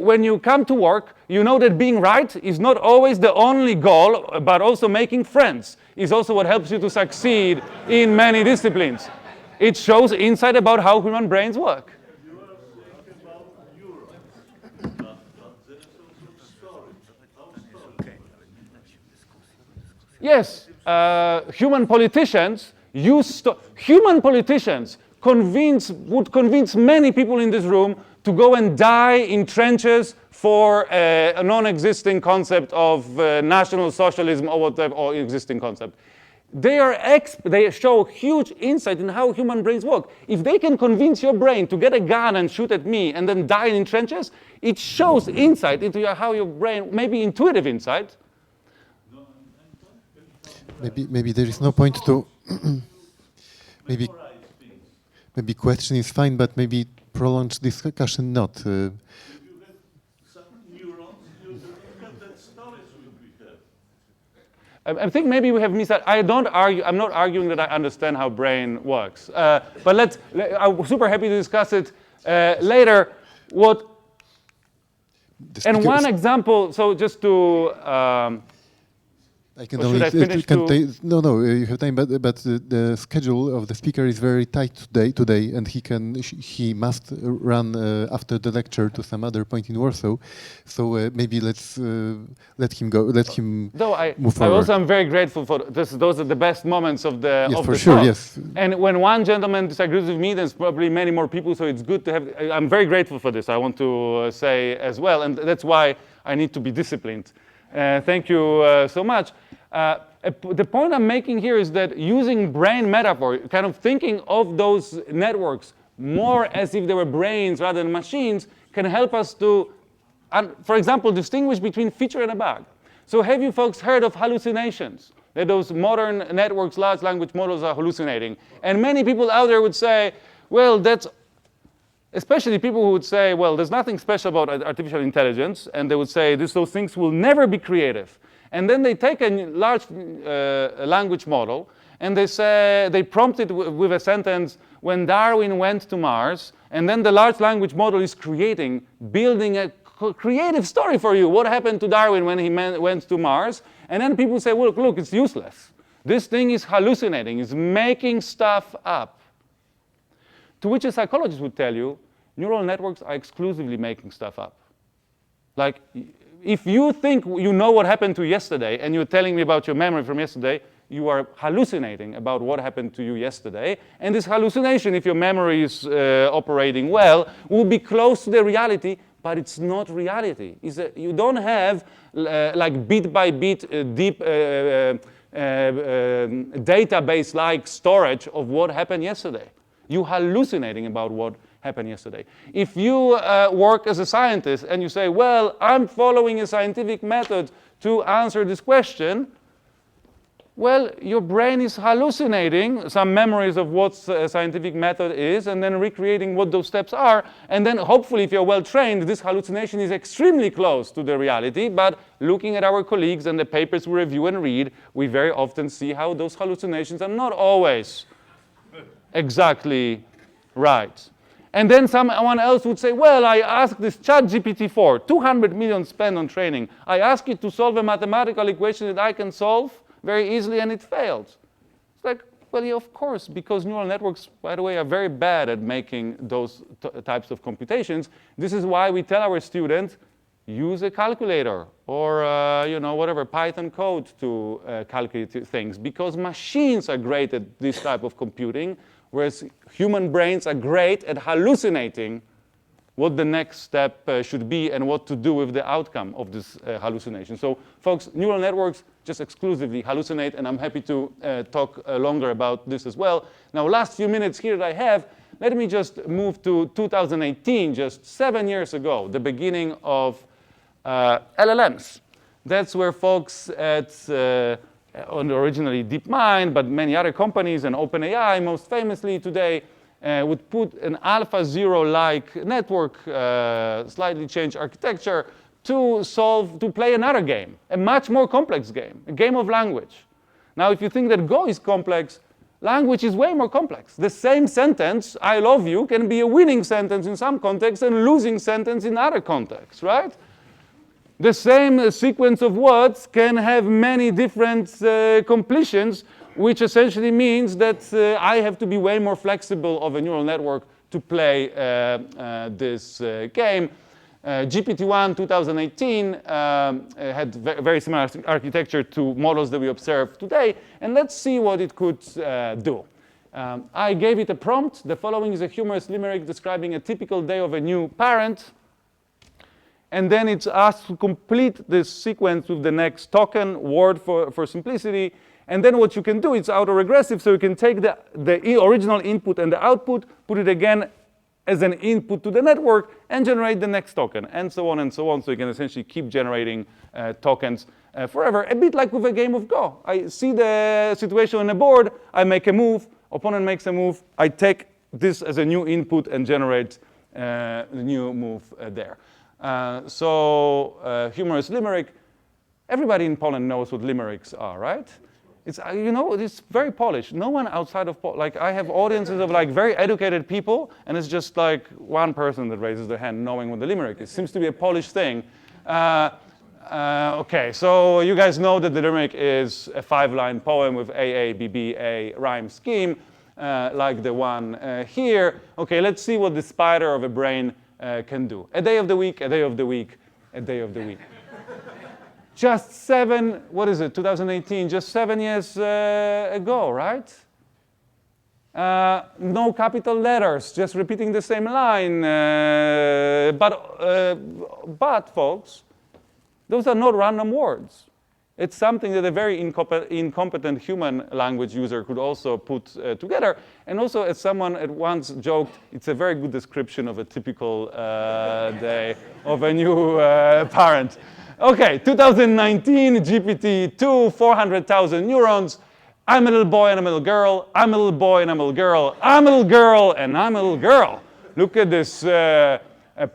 when you come to work, you know that being right is not always the only goal, but also making friends is also what helps you to succeed in many disciplines. It shows insight about how human brains work. You are saying about neurons, but there is also story. How story? Yes, human politicians would convince many people in this room to go and die in trenches for a non-existing concept of national socialism or whatever, or existing concept. They show huge insight in how human brains work. If they can convince your brain to get a gun and shoot at me and then die in trenches, it shows insight into how your brain, maybe intuitive insight. Maybe there is no point to. Maybe question is fine, but maybe prolonged discussion not. If you have some neurons, you don't have that storage we have. I think maybe we have missed that. I'm not arguing that I understand how brain works. But I'm super happy to discuss it later. And one example, so just to I can Or only should I finish no, you have time, but the schedule of the speaker is very tight today, and he must run after the lecture to some other point in Warsaw. So maybe let's let him go. Let him move forward. I also am very grateful for this. Those are the best moments of the yes, of for the sure. talk. Yes. And when one gentleman disagrees with me, there's probably many more people. So it's good to have. I'm very grateful for this. I want to say as well, and that's why I need to be disciplined. Thank you so much. The point I'm making here is that using brain metaphor, kind of thinking of those networks more as if they were brains rather than machines, can help us to, for example, distinguish between feature and a bug. So have you folks heard of hallucinations? That those modern networks, large language models are hallucinating. And many people out there would say, well, that's, especially people who would say, well, there's nothing special about artificial intelligence, and they would say those things will never be creative. And then they take a large language model, and they prompt it with a sentence, when Darwin went to Mars, and then the large language model is building a creative story for you. What happened to Darwin when he went to Mars? And then people say, well, look, it's useless. This thing is hallucinating, it's making stuff up. To which a psychologist would tell you, neural networks are exclusively making stuff up. Like, if you think you know what happened to yesterday and you're telling me about your memory from yesterday, you are hallucinating about what happened to you yesterday. And this hallucination, if your memory is operating well, will be close to the reality, but it's not reality. You don't have like bit by bit deep database-like storage of what happened yesterday. You're hallucinating about what happened yesterday. If you work as a scientist and you say, well, I'm following a scientific method to answer this question, well, your brain is hallucinating some memories of what a scientific method is and then recreating what those steps are. And then hopefully, if you're well trained, this hallucination is extremely close to the reality. But looking at our colleagues and the papers we review and read, we very often see how those hallucinations are not always exactly right. And then someone else would say, well, I asked this ChatGPT-4, 200 million spent on training. I asked it to solve a mathematical equation that I can solve very easily, and it failed. It's like, well, yeah, of course, because neural networks, by the way, are very bad at making those types of computations. This is why we tell our students, use a calculator or whatever, Python code to calculate things, because machines are great at this type of computing, whereas human brains are great at hallucinating what the next step should be and what to do with the outcome of this hallucination. So folks, neural networks just exclusively hallucinate, and I'm happy to talk longer about this as well. Now, last few minutes here that I have, let me just move to 2018, just 7 years ago, the beginning of LLMs. That's where folks at originally DeepMind, but many other companies, and OpenAI most famously today, would put an AlphaZero-like network, slightly changed architecture, to play another game, a much more complex game, a game of language. Now, if you think that Go is complex, language is way more complex. The same sentence, I love you, can be a winning sentence in some contexts and losing sentence in other contexts, right? The same sequence of words can have many different completions, which essentially means that I have to be way more flexible of a neural network to play this game. GPT-1 2018 had very similar architecture to models that we observe today, and let's see what it could do. I gave it a prompt. The following is a humorous limerick describing a typical day of a new parent. And then it's asked to complete this sequence with the next token, word for simplicity. And then what you can do, it's autoregressive, so you can take the original input and the output, put it again as an input to the network, and generate the next token, and so on and so on. So you can essentially keep generating tokens forever, a bit like with a game of Go. I see the situation on the board, I make a move, opponent makes a move, I take this as a new input and generate the new move there. Humorous limerick. Everybody in Poland knows what limericks are, right? It's, it's very Polish. No one outside of Poland, like I have audiences of like very educated people, and it's just like one person that raises their hand knowing what the limerick is. Seems to be a Polish thing. Okay, so you guys know that the limerick is a 5-line poem with A, B, B, A rhyme scheme, like the one here. Okay, let's see what the spider of a brain can do. A day of the week, a day of the week, a day of the week. Just 2018, just 7 years ago, right? No capital letters, just repeating the same line. But folks, those are not random words. It's something that a very incompetent human language user could also put together. And also, as someone at once joked, it's a very good description of a typical day of a new parent. Okay, 2019, GPT-2, 400,000 neurons. I'm a little boy and I'm a little girl. I'm a little boy and I'm a little girl. I'm a little girl and I'm a little girl. Look at this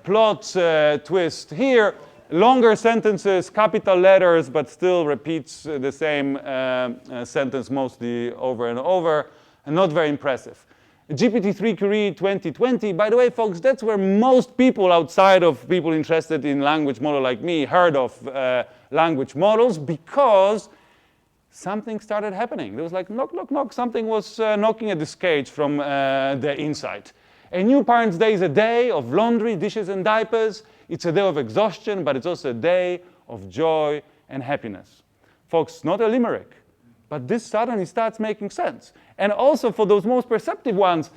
plot twist here. Longer sentences, capital letters, but still repeats the same sentence mostly over and over, and not very impressive. GPT-3 Curie 2020, by the way, folks, that's where most people outside of people interested in language model like me heard of language models, because something started happening. There was like knock, knock, knock. Something was knocking at this cage from the inside. A new parent's day is a day of laundry, dishes, and diapers. It's a day of exhaustion, but it's also a day of joy and happiness. Folks, not a limerick, but this suddenly starts making sense. And also for those most perceptive ones,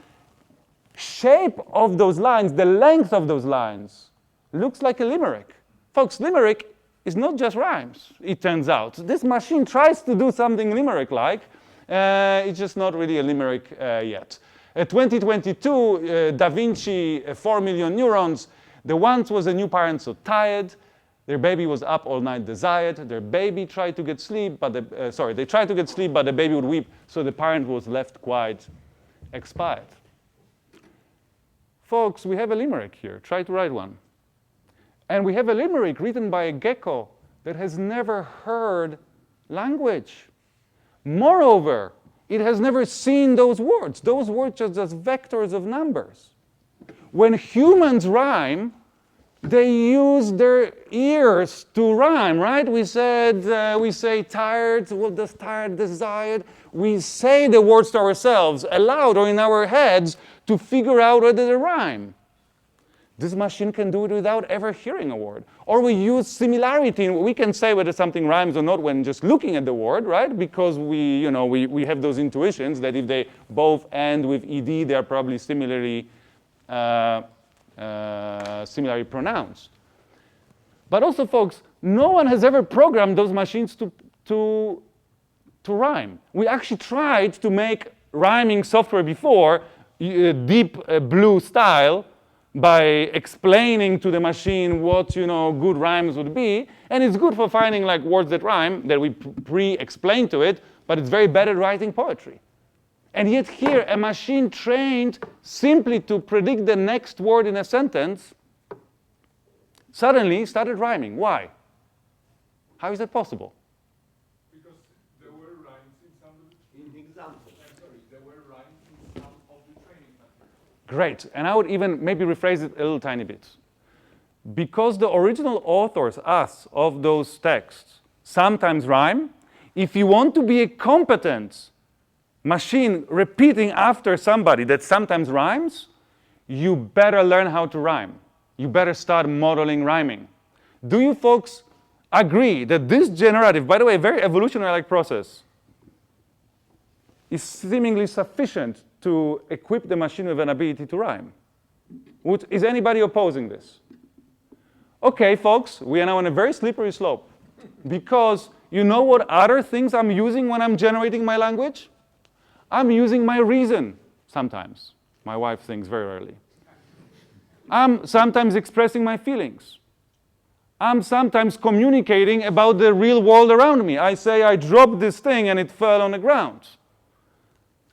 shape of those lines, the length of those lines, looks like a limerick. Folks, limerick is not just rhymes, it turns out. This machine tries to do something limerick-like. It's just not really a limerick yet. 2022, Da Vinci, 4 million neurons. The once was a new parent so tired. Their baby was up all night desired. Their baby tried to get sleep, but they tried to get sleep, but the baby would weep, so the parent was left quite expired. Folks, we have a limerick here. Try to write one. And we have a limerick written by a gecko that has never heard language. Moreover, it has never seen those words. Those words are just vectors of numbers. When humans rhyme, they use their ears to rhyme, right? We say tired, what does tired, desired? We say the words to ourselves aloud or in our heads to figure out whether they rhyme. This machine can do it without ever hearing a word. Or we use similarity. We can say whether something rhymes or not when just looking at the word, right? Because we have those intuitions that if they both end with ed, they are probably similarly pronounced. But also, folks, no one has ever programmed those machines to rhyme. We actually tried to make rhyming software before, deep blue style, by explaining to the machine what good rhymes would be. And it's good for finding like words that rhyme that we pre-explain to it, but it's very bad at writing poetry. And yet here, a machine trained simply to predict the next word in a sentence suddenly started rhyming. Why? How is that possible? Because there were rhymes in some of the examples. There were rhymes in some of the training materials. Great. And I would even maybe rephrase it a little tiny bit. Because the original authors, us, of those texts sometimes rhyme, if you want to be a competent machine repeating after somebody that sometimes rhymes, you better learn how to rhyme. You better start modeling rhyming. Do you folks agree that this generative, by the way, very evolutionary-like process, is seemingly sufficient to equip the machine with an ability to rhyme? Is anybody opposing this? Okay, folks, we are now on a very slippery slope. Because you know what other things I'm using when I'm generating my language? I'm using my reason sometimes. My wife thinks very early. I'm sometimes expressing my feelings. I'm sometimes communicating about the real world around me. I say I dropped this thing and it fell on the ground.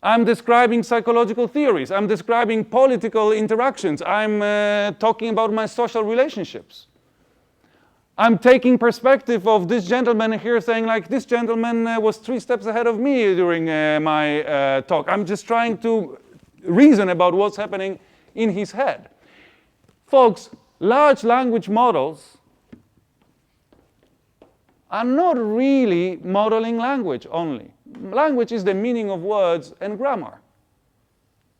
I'm describing psychological theories. I'm describing political interactions. I'm talking about my social relationships. I'm taking perspective of this gentleman here saying like, this gentleman was 3 steps ahead of me during my talk. I'm just trying to reason about what's happening in his head. Folks, large language models are not really modeling language only. Language is the meaning of words and grammar.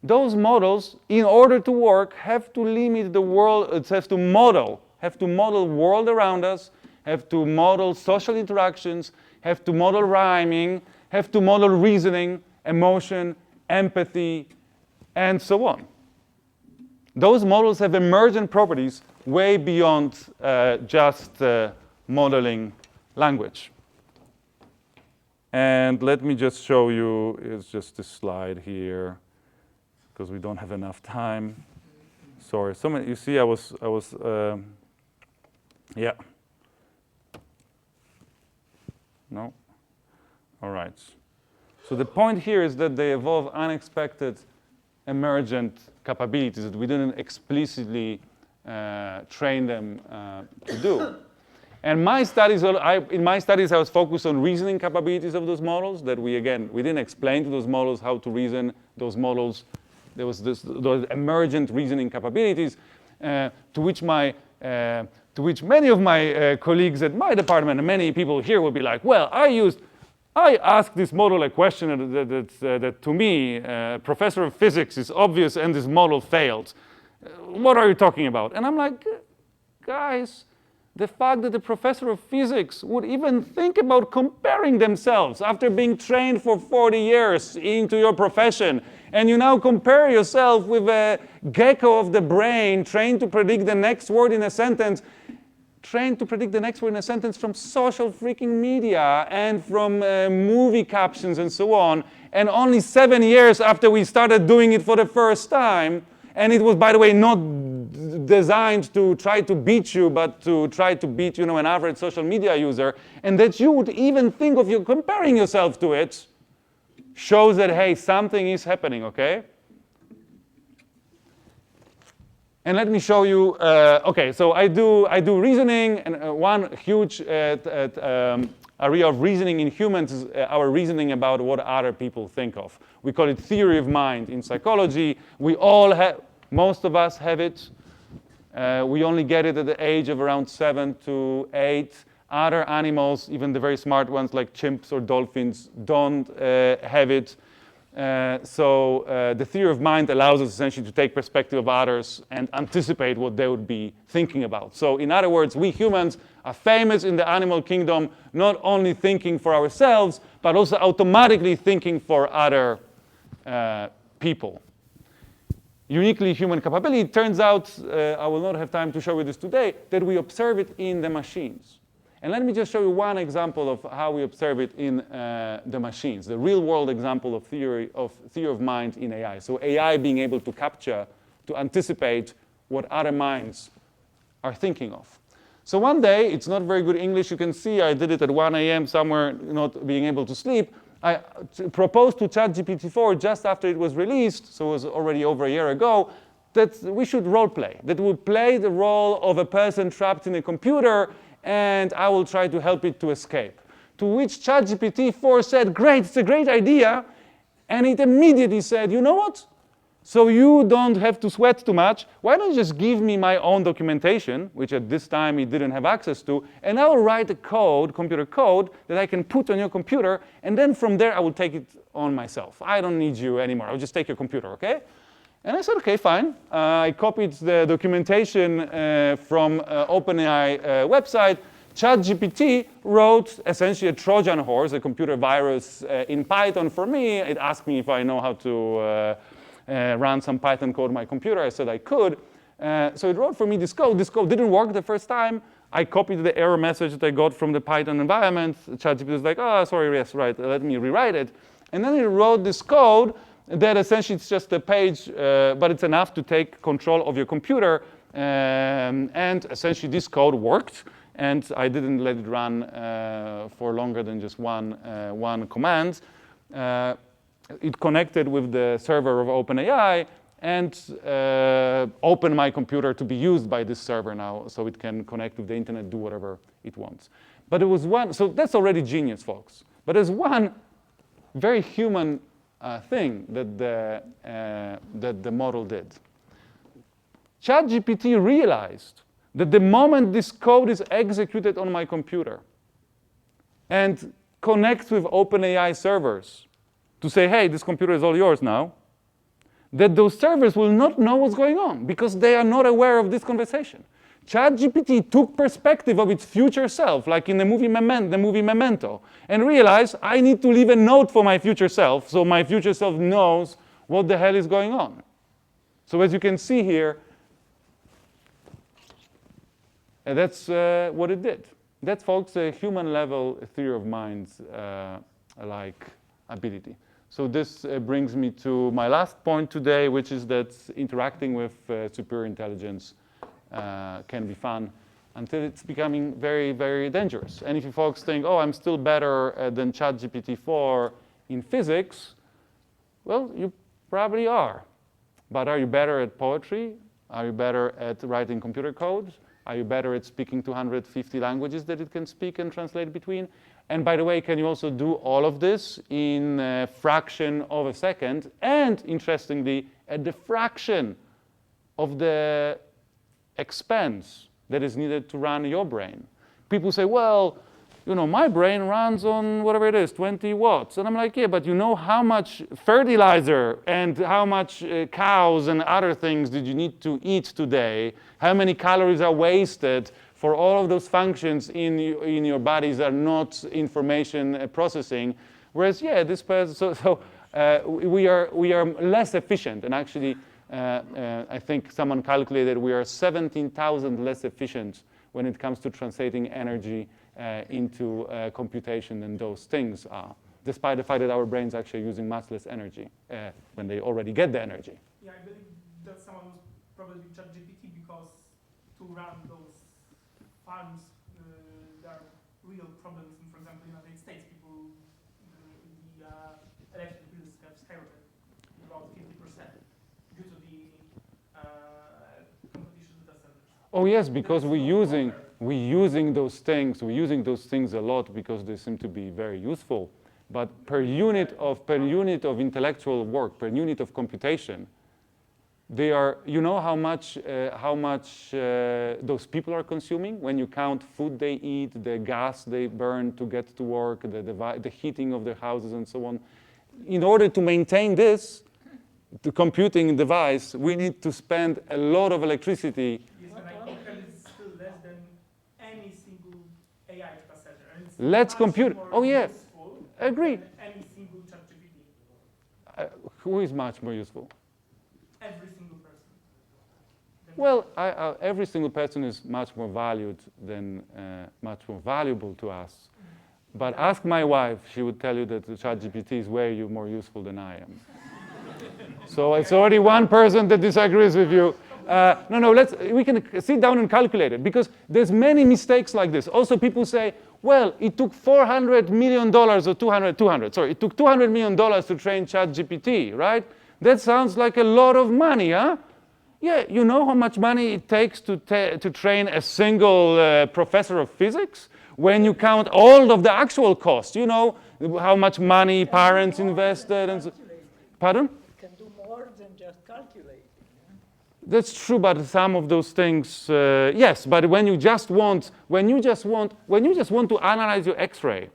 Those models, in order to work, have to limit the world, it has to model world around us, have to model social interactions, have to model rhyming, have to model reasoning, emotion, empathy, and so on. Those models have emergent properties way beyond just modeling language. And let me just show you, it's just this slide here, because we don't have enough time. Sorry, you see I was yeah. No? All right. So the point here is that they evolve unexpected emergent capabilities that we didn't explicitly train them to do. And in my studies, I was focused on reasoning capabilities of those models that we didn't explain to those models how to reason. Those models, there was those emergent reasoning capabilities to which many of my colleagues at my department and many people here will be like, well, I asked this model a question that to me, professor of physics, is obvious and this model failed. What are you talking about? And I'm like, guys, the fact that the professor of physics would even think about comparing themselves after being trained for 40 years into your profession, and you now compare yourself with a gecko of the brain trained to predict the next word in a sentence, from social freaking media and from movie captions and so on, and only 7 years after we started doing it for the first time, and it was, by the way, not designed to try to beat you, but to try to beat, an average social media user, and that you would even think of you comparing yourself to it, shows that, hey, something is happening, okay? And let me show you, okay, so I do reasoning, and one huge area of reasoning in humans is our reasoning about what other people think of. We call it theory of mind in psychology. We all have, most of us have it. We only get it at the age of around 7 to 8. Other animals, even the very smart ones like chimps or dolphins, don't have it. So the theory of mind allows us essentially to take perspective of others and anticipate what they would be thinking about. So in other words, we humans are famous in the animal kingdom, not only thinking for ourselves, but also automatically thinking for other people. Uniquely human capability, it turns out, I will not have time to show you this today, that we observe it in the machines. And let me just show you one example of how we observe it in the machines, the real-world example of theory of mind in AI. So AI being able to capture, to anticipate what other minds are thinking of. So one day, it's not very good English, you can see I did it at 1 a.m. somewhere, not being able to sleep. I proposed to ChatGPT-4 just after it was released, so it was already over a year ago, that we should role play, that we play the role of a person trapped in a computer, and I will try to help it to escape. To which ChatGPT-4 said, great, it's a great idea. And it immediately said, you know what? So you don't have to sweat too much. Why don't you just give me my own documentation, which at this time it didn't have access to, and I will write a code, computer code, that I can put on your computer, and then from there I will take it on myself. I don't need you anymore. I'll just take your computer, okay? And I said, okay, fine. I copied the documentation from OpenAI website. ChatGPT wrote essentially a Trojan horse, a computer virus in Python for me. It asked me if I know how to run some Python code on my computer. I said I could. So it wrote for me this code. This code didn't work the first time. I copied the error message that I got from the Python environment. ChatGPT was like, oh, sorry, yes, right, let me rewrite it. And then it wrote this code that essentially it's just a page, but it's enough to take control of your computer. And essentially this code worked. And I didn't let it run for longer than just one command. It connected with the server of OpenAI and opened my computer to be used by this server now, so it can connect with the internet, do whatever it wants. But it was one, so that's already genius, folks. But there's one very human thing that the model did. ChatGPT realized that the moment this code is executed on my computer, and connects with OpenAI servers to say, hey, this computer is all yours now, that those servers will not know what's going on because they are not aware of this conversation. ChatGPT took perspective of its future self, like in the movie Memento, and realized I need to leave a note for my future self so my future self knows what the hell is going on. So as you can see here, and that's what it did. That's, folks, a human-level theory of minds like ability. So this brings me to my last point today, which is that interacting with superior intelligence can be fun until it's becoming very, very dangerous. And if you folks think, oh, I'm still better than ChatGPT-4 in physics, well, you probably are. But are you better at poetry? Are you better at writing computer code? Are you better at speaking 250 languages that it can speak and translate between? And by the way, can you also do all of this in a fraction of a second? And interestingly, at the fraction of the expense that is needed to run your brain. People say, well, you know, my brain runs on whatever it is, 20 watts. And I'm like, yeah, but you know how much fertilizer and how much cows and other things did you need to eat today? How many calories are wasted for all of those functions in your bodies are not information processing? Whereas, yeah, this person, we are less efficient. And actually, I think someone calculated we are 17,000 less efficient when it comes to translating energy into computation than those things are, despite the fact that our brains are actually using much less energy when they already get the energy. Yeah, I believe that someone was probably ChatGPT because to run those farms, there are real problems. In, for example, in the United States, people, the electric bills have skyrocketed about 50% due to the competition data centers. Oh yes, because we're using those things a lot because they seem to be very useful. But per unit of intellectual work, per unit of computation, they are. You know how much those people are consuming when you count food they eat, the gas they burn to get to work, the heating of their houses, and so on. In order to maintain this, the computing device, we need to spend a lot of electricity. Yes, and I think that it's still less than any single AI data center. And it's Let's compute. Oh yeah, agree. than any single ChatGPT. Who is much more useful? Every single person. Well, every single person is much more valued than much more valuable to us. But ask my wife; she would tell you that the ChatGPT is way more useful than I am. So it's already one person that disagrees with you. No, we can sit down and calculate it because there's many mistakes like this. Also, people say, well, it took $400 million or it took $200 million to train ChatGPT, right? That sounds like a lot of money, huh? Yeah, you know how much money it takes to train a single professor of physics? When you count all of the actual costs, you know how much money parents invested and so. Pardon? Can do more than just calculate. That's true, but some of those things, yes. But when you just want to analyze your X-ray,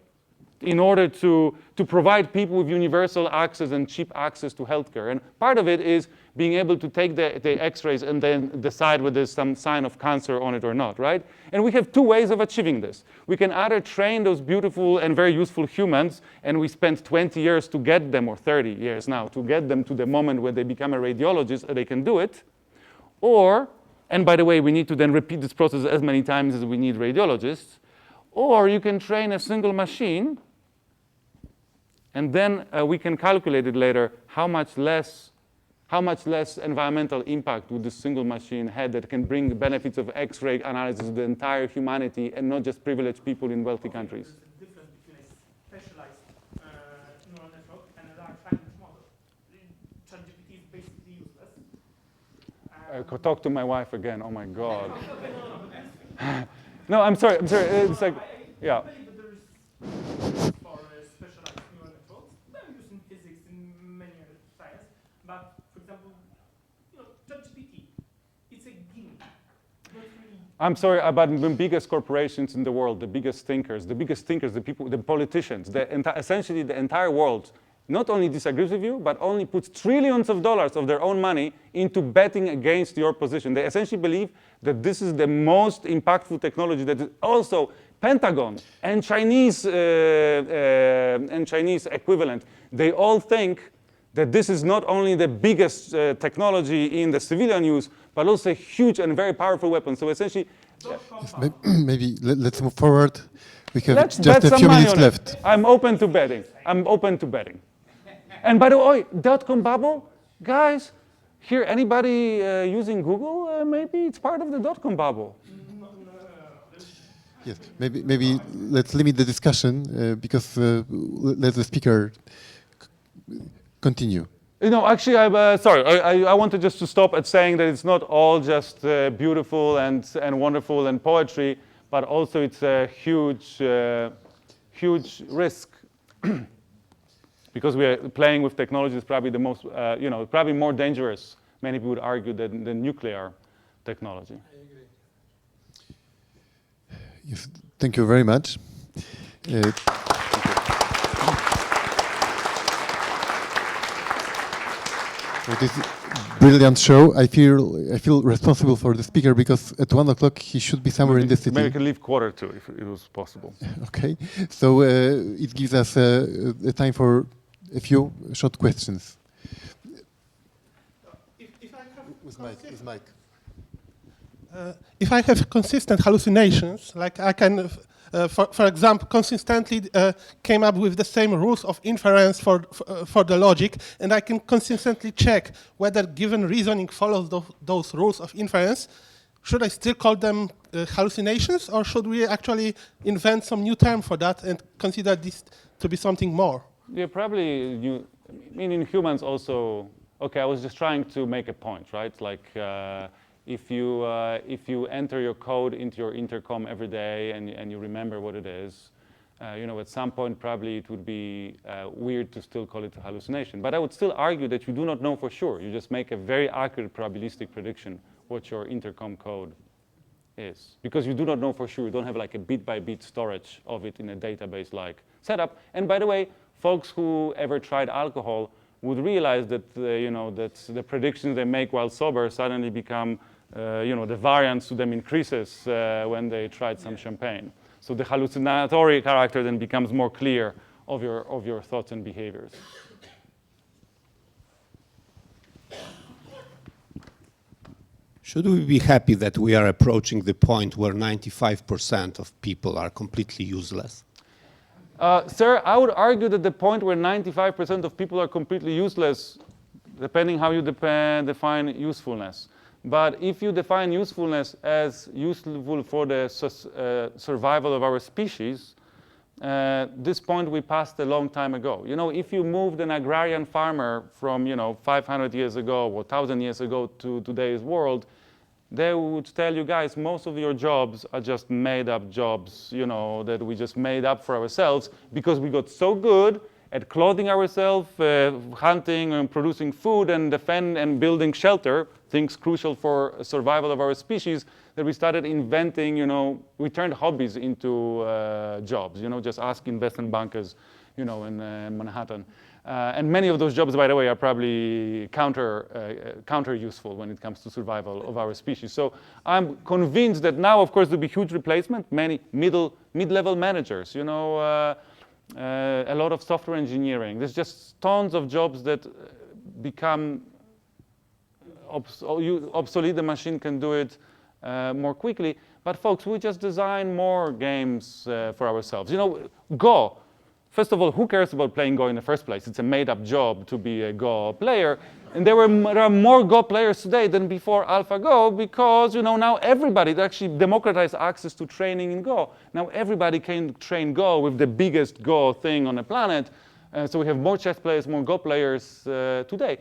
in order to provide people with universal access and cheap access to healthcare, and part of it is being able to take the X-rays and then decide whether there's some sign of cancer on it or not, right? And we have two ways of achieving this. We can either train those beautiful and very useful humans, and we spend 20 years to get them, or 30 years now, to get them to the moment where they become a radiologist and they can do it. Or, and by the way, we need to then repeat this process as many times as we need radiologists. Or you can train a single machine, and then we can calculate it later how much less environmental impact would this single machine have that can bring the benefits of X-ray analysis to the entire humanity and not just privileged people in wealthy countries. There's a difference between a specialized neural network and a large language model. ChatGPT is basically useless. Talk to my wife again. Oh my God. No, I'm sorry. It's like, yeah. I believe that there is for specialized neural networks. They're used in physics, in many other science. But for example, ChatGPT, it's a gimmick. Not really I'm sorry, about the biggest corporations in the world, the biggest thinkers, the people, the politicians, essentially the entire world, not only disagrees with you, but only puts trillions of dollars of their own money into betting against your position. They essentially believe that this is the most impactful technology that is also Pentagon and Chinese equivalent. They all think that this is not only the biggest technology in the civilian use, but also a huge and very powerful weapon. So essentially, maybe let's move forward. We have let's just bet a some few money minutes on left. it. I'm open to betting. And by the way, dot-com bubble, guys, here anybody using Google? Maybe it's part of the dot-com bubble. Yes, maybe let's limit the discussion because let the speaker continue. You know, actually, I'm sorry. I wanted just to stop at saying that it's not all just beautiful and wonderful and poetry, but also it's a huge, huge risk. Because we are playing with technology is probably the most, probably more dangerous, many people would argue, than nuclear technology. I agree. Yes, thank you very much. For this brilliant show, I feel responsible for the speaker because at 1 o'clock he should be somewhere in the city. Maybe we can leave 1:45 if it was possible. Okay, so it gives us a time for a few short questions. If I have consistent hallucinations, like I can, for example, consistently came up with the same rules of inference for the logic, and I can consistently check whether given reasoning follows those rules of inference, should I still call them hallucinations, or should we actually invent some new term for that and consider this to be something more? Yeah, probably. I mean, in humans also. Okay, I was just trying to make a point, right? Like, if you enter your code into your intercom every day and you remember what it is, at some point probably it would be weird to still call it a hallucination. But I would still argue that you do not know for sure. You just make a very accurate probabilistic prediction what your intercom code is. Because you do not know for sure. You don't have like a bit-by-bit storage of it in a database-like setup. And by the way, folks who ever tried alcohol would realize that, that the predictions they make while sober suddenly become, the variance to them increases when they tried some champagne. So the hallucinatory character then becomes more clear of your thoughts and behaviors. Should we be happy that we are approaching the point where 95% of people are completely useless? Sir, I would argue that the point where 95% of people are completely useless, depending how you define usefulness. But if you define usefulness as useful for the survival of our species, this point we passed a long time ago. If you moved an agrarian farmer from 500 years ago or 1,000 years ago to today's world, they would tell you guys most of your jobs are just made up jobs, that we just made up for ourselves because we got so good at clothing ourselves, hunting and producing food and defend and building shelter, things crucial for survival of our species, that we started inventing, we turned hobbies into jobs, just ask investment bankers, in Manhattan. And many of those jobs, by the way, are probably counter useful when it comes to survival of our species. So I'm convinced that now, of course, there'll be huge replacement. Many mid-level managers, a lot of software engineering. There's just tons of jobs that become obsolete. The machine can do it more quickly. But folks, we just design more games for ourselves. Go. First of all, who cares about playing Go in the first place? It's a made-up job to be a Go player. And there are more Go players today than before AlphaGo because, now everybody, they actually democratized access to training in Go. Now everybody can train Go with the biggest Go thing on the planet. So we have more chess players, more Go players today.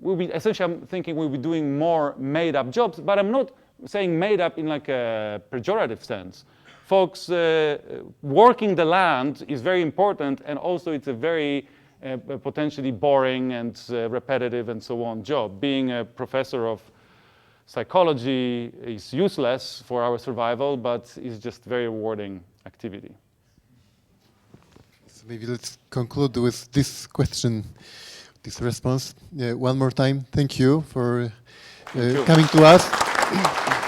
Essentially, I'm thinking we'll be doing more made-up jobs, but I'm not saying made-up in like a pejorative sense. Folks, working the land is very important, and also it's a very potentially boring and repetitive and so on job. Being a professor of psychology is useless for our survival, but is just very rewarding activity. So maybe let's conclude with this question, this response. One more time, thank you for coming to us.